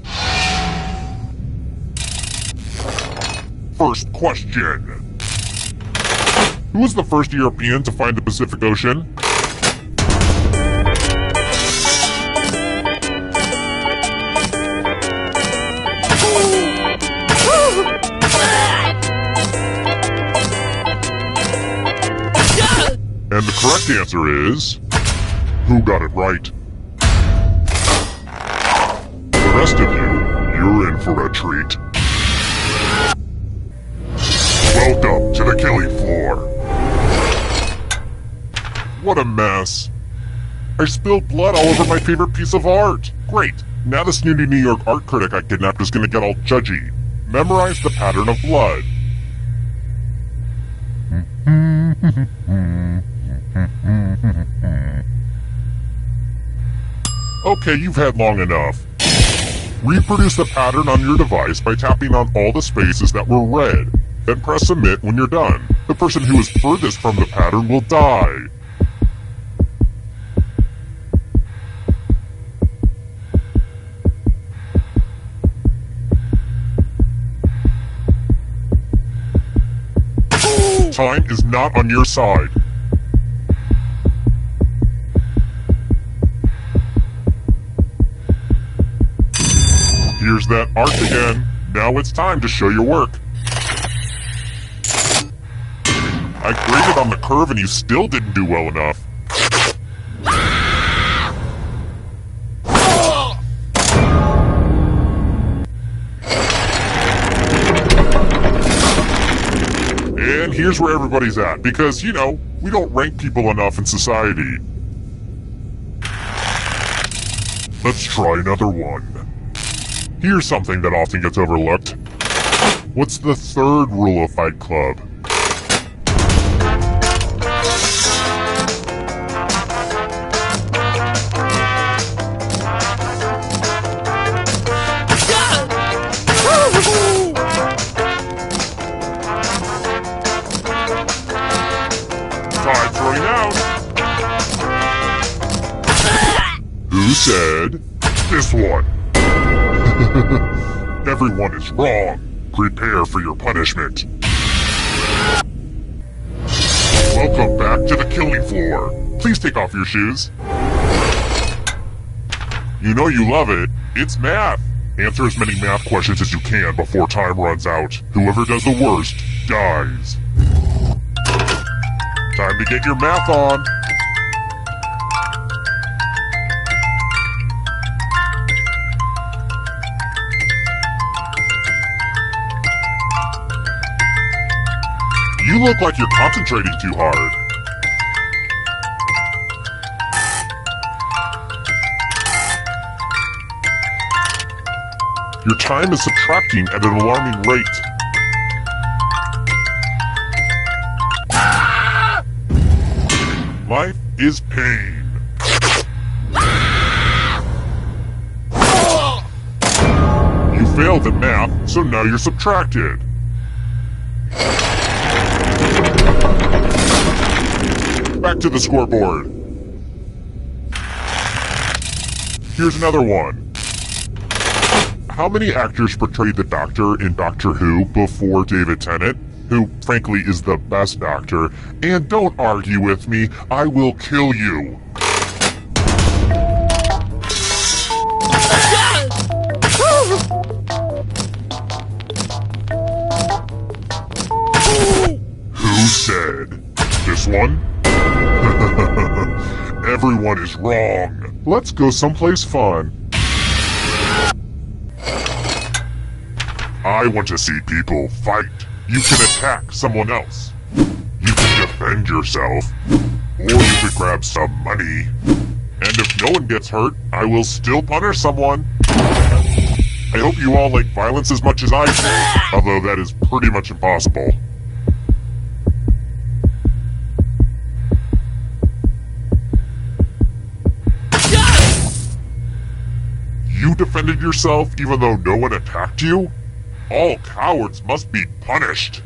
First question. Who was the first European to find the Pacific Ocean? And the correct answer is... who got it right? The rest of you, you're in for a treat. Welcome to the killing floor. What a mess. I spilled blood all over my favorite piece of art. Great. Now the snooty New York art critic I kidnapped is gonna get all judgy. Memorize the pattern of blood. Okay, you've had long enough. Reproduce the pattern on your device by tapping on all the spaces that were red. Then press submit when you're done. The person who is furthest from the pattern will die. Time is not on your side. Here's that art again. Now it's time to show your work. I graded on the curve and you still didn't do well enough. And here's where everybody's at, because, you know, we don't rank people enough in society. Let's try another one. Here's something that often gets overlooked. What's the third rule of Fight Club? Time's running out. Who said this one? Everyone is wrong. Prepare for your punishment. Welcome back to the killing floor. Please take off your shoes. You know you love it. It's math. Answer as many math questions as you can before time runs out. Whoever does the worst dies. Time to get your math on. You look like you're concentrating too hard. Your time is subtracting at an alarming rate. Life is pain. You failed at math, so now you're subtracted. Back to the scoreboard. Here's another one. How many actors portrayed the Doctor in Doctor Who before David Tennant, who frankly is the best actor? And don't argue with me, I will kill you. Who said this one? Everyone is wrong. Let's go someplace fun. I want to see people fight. You can attack someone else. You can defend yourself. Or you could grab some money. And if no one gets hurt, I will still punish someone. I hope you all like violence as much as I do, although that is pretty much impossible. You defended yourself even though no one attacked you? All cowards must be punished.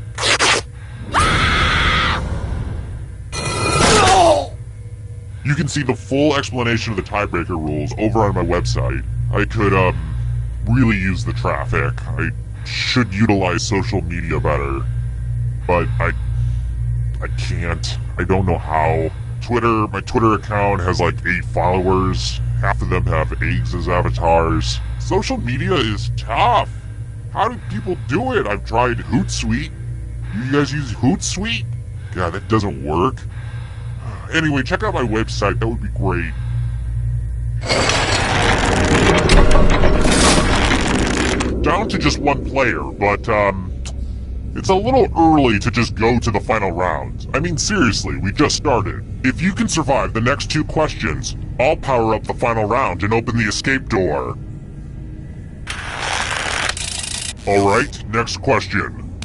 You can see the full explanation of the tiebreaker rules over on my website. I could, really use the traffic. I should utilize social media better. But I can't. I don't know how. My Twitter account has like 8 followers. Half of them have eggs as avatars. Social media is tough. How do people do it? I've tried Hootsuite. You guys use Hootsuite? God, that doesn't work. Anyway, check out my website. That would be great. Down to just one player, but, it's a little early to just go to the final round. I mean, seriously, we just started. If you can survive the next 2 questions, I'll power up the final round and open the escape door. Alright, next question.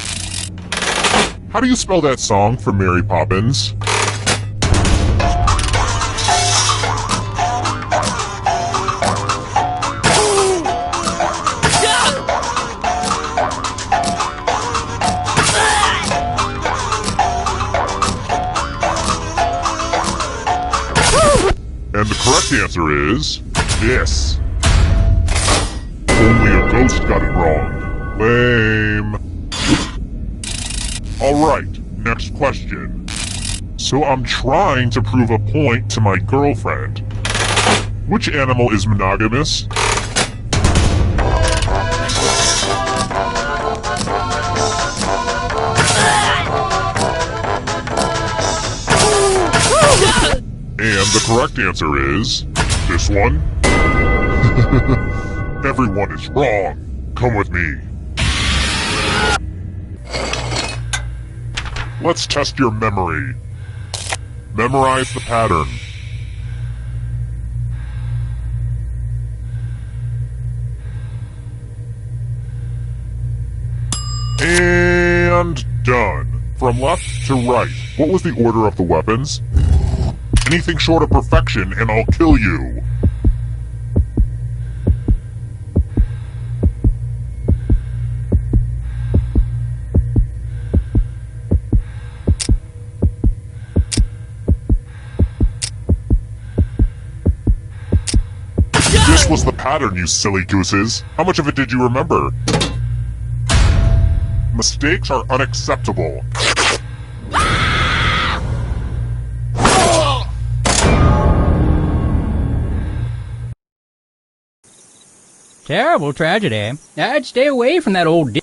How do you spell that song from Mary Poppins? And the correct answer is this. Only a ghost got it wrong. Lame. Alright, next question. So I'm trying to prove a point to my girlfriend. Which animal is monogamous? And the correct answer is this one. Everyone is wrong. Come with me. Let's test your memory. Memorize the pattern. And done. From left to right, what was the order of the weapons? Anything short of perfection and I'll kill you. This was the pattern, you silly gooses. How much of it did you remember? Mistakes are unacceptable. Terrible tragedy. I'd stay away from that old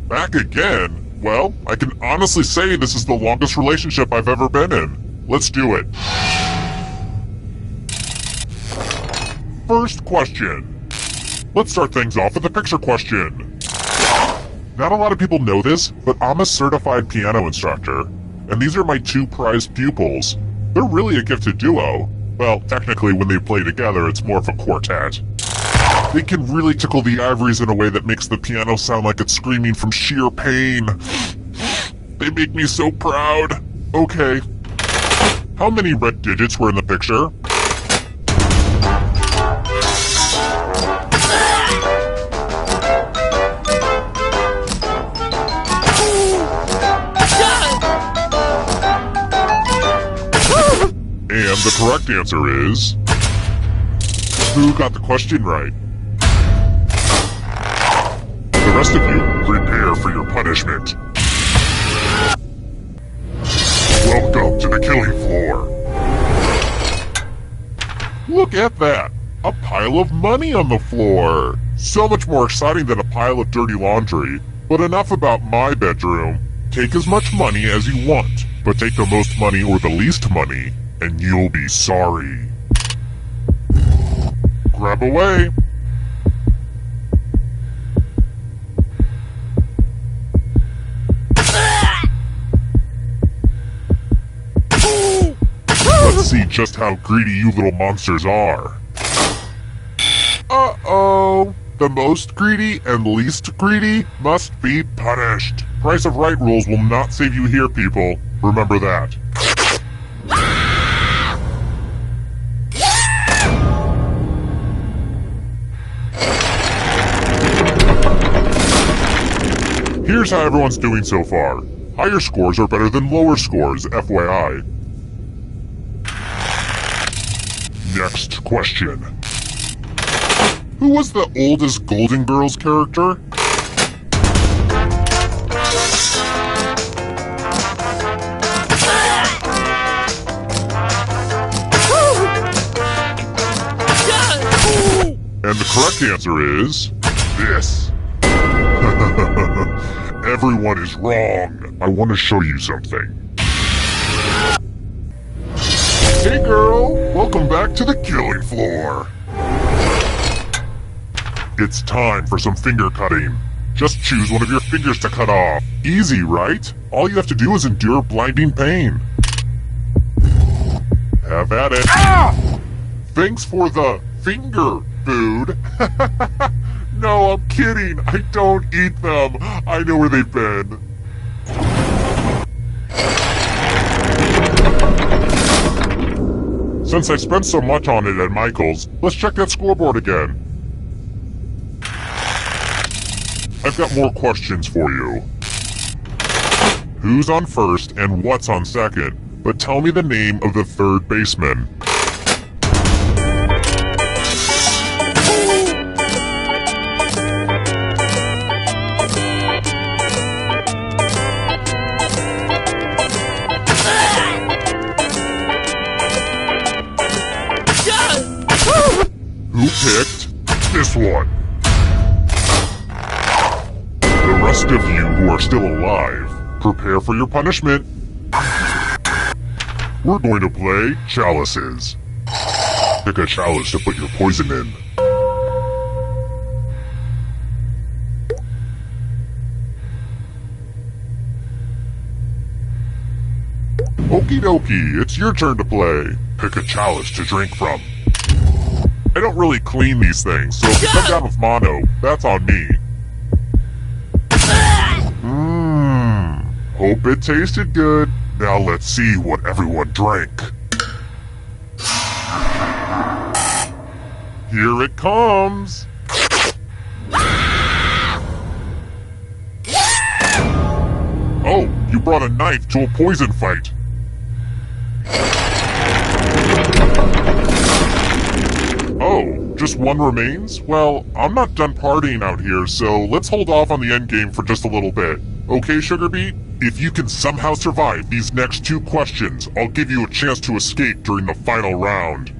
Back again? Well, I can honestly say this is the longest relationship I've ever been in. Let's do it. First question. Let's start things off with a picture question. Not a lot of people know this, but I'm a certified piano instructor. And these are my 2 prized pupils. They're really a gifted duo. Well, technically when they play together, it's more of a quartet. They can really tickle the ivories in a way that makes the piano sound like it's screaming from sheer pain. They make me so proud. Okay. How many red digits were in the picture? And the correct answer is... Who got the question right? The rest of you, prepare for your punishment. Welcome to the killing floor. Look at that! A pile of money on the floor! So much more exciting than a pile of dirty laundry. But enough about my bedroom. Take as much money as you want, but take the most money or the least money, and you'll be sorry. Grab away. Let's see just how greedy you little monsters are. Uh-oh. The most greedy and least greedy must be punished. Price of Right rules will not save you here, people. Remember that. Here's how everyone's doing so far. Higher scores are better than lower scores, FYI. Next question. Who was the oldest Golden Girls character? And the correct answer is this. Everyone is wrong. I want to show you something. Hey girl, welcome back to the killing floor. It's time for some finger cutting. Just choose one of your fingers to cut off. Easy, right? All you have to do is endure blinding pain. Have at it. Ah! Thanks for the finger food. No, I'm kidding. I don't eat them. I know where they've been. Since I spent so much on it at Michael's, let's check that scoreboard again. I've got more questions for you. Who's on first and what's on second? But tell me the name of the third baseman. Who picked this one? The rest of you who are still alive, prepare for your punishment. We're going to play chalices. Pick a chalice to put your poison in. Okie dokie, it's your turn to play. Pick a chalice to drink from. I don't really clean these things, so if you come down with mono, that's on me. Hope it tasted good. Now let's see what everyone drank. Here it comes! Oh, you brought a knife to a poison fight. Oh, just one remains? Well, I'm not done partying out here, so let's hold off on the endgame for just a little bit. Okay, Sugarbeet? If you can somehow survive these next 2 questions, I'll give you a chance to escape during the final round.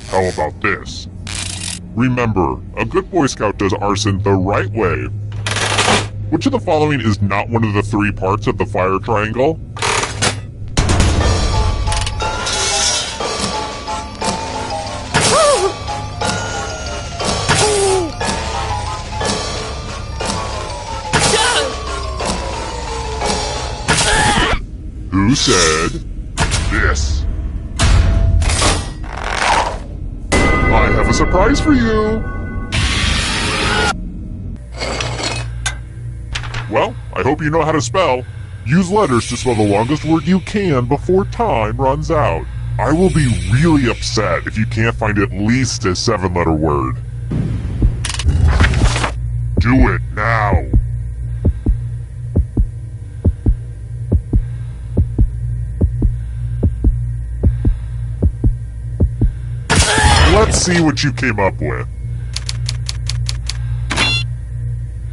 How about this? Remember, a good Boy Scout does arson the right way. Which of the following is not one of the 3 parts of the fire triangle? Who said this? I have a surprise for you! Well, I hope you know how to spell. Use letters to spell the longest word you can before time runs out. I will be really upset if you can't find at least a 7-letter word. Do it now! Let's see what you came up with.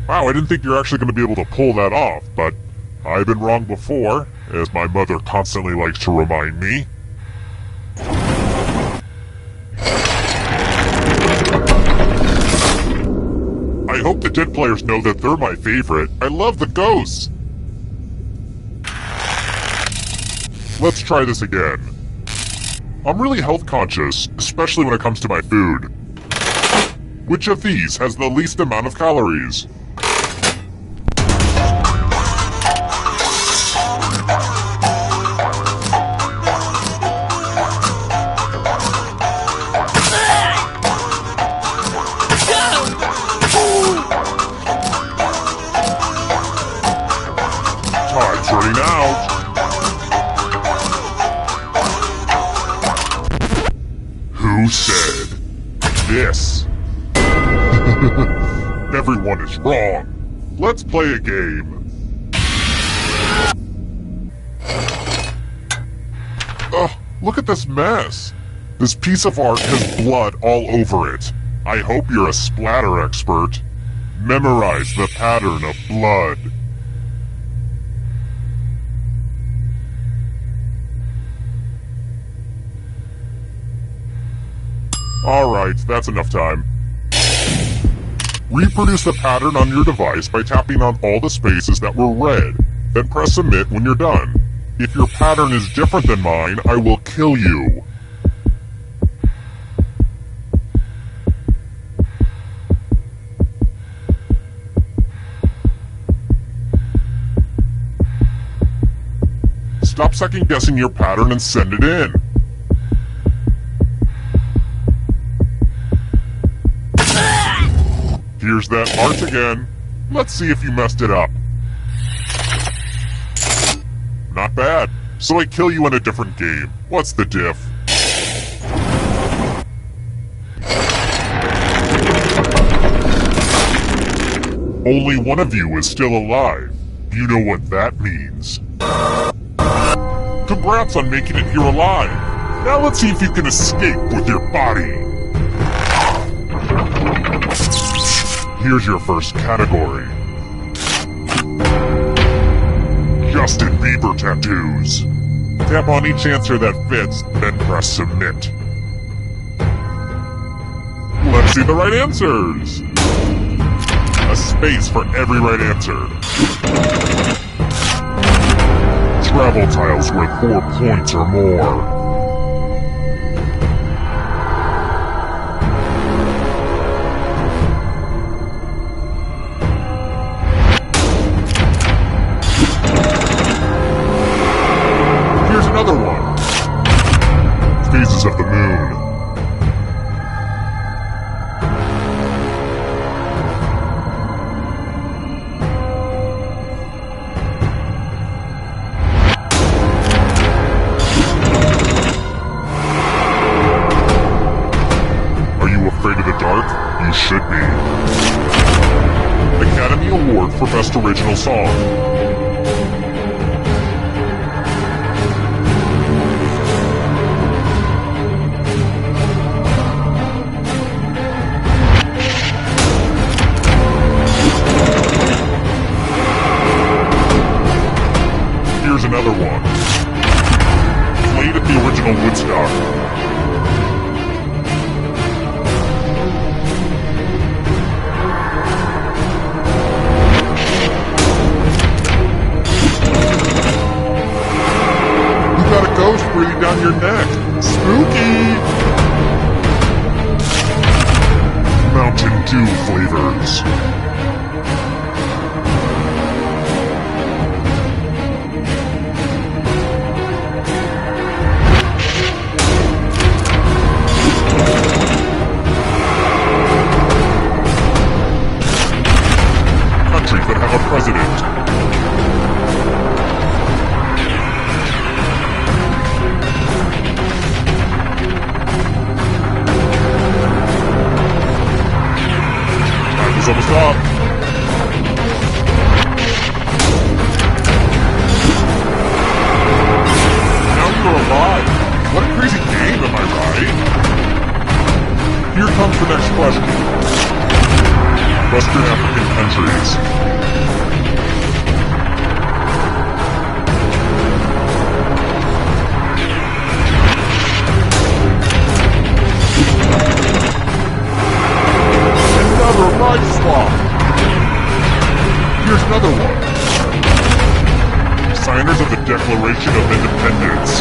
Wow, I didn't think you're actually going to be able to pull that off, but I've been wrong before, as my mother constantly likes to remind me. I hope the dead players know that they're my favorite. I love the ghosts! Let's try this again. I'm really health conscious, especially when it comes to my food. Which of these has the least amount of calories? Time's running out. Who said this? Everyone is wrong. Let's play a game. Ugh, look at this mess. This piece of art has blood all over it. I hope you're a splatter expert. Memorize the pattern of blood. Alright, that's enough time. Reproduce the pattern on your device by tapping on all the spaces that were red. Then press submit when you're done. If your pattern is different than mine, I will kill you. Stop second guessing your pattern and send it in. Here's that heart again. Let's see if you messed it up. Not bad. So I kill you in a different game. What's the diff? Only one of you is still alive. You know what that means. Congrats on making it here alive. Now let's see if you can escape with your body. Here's your first category. Justin Bieber tattoos. Tap on each answer that fits, then press submit. Let's see the right answers. A space for every right answer. Travel tiles worth 4 points or more. Another one. Phases of the moon. Are you afraid of the dark? You should be. Academy Award for Best Original Song. Here's another one. Played at the original Woodstock. You got a ghost breathing down your neck. Spooky! Mountain Dew flavors. That have a president. Time is almost up. Now you're alive. What a crazy game, am I right? Here comes the next question. Western African countries. Another life swap. Here's another one. Signers of the Declaration of Independence.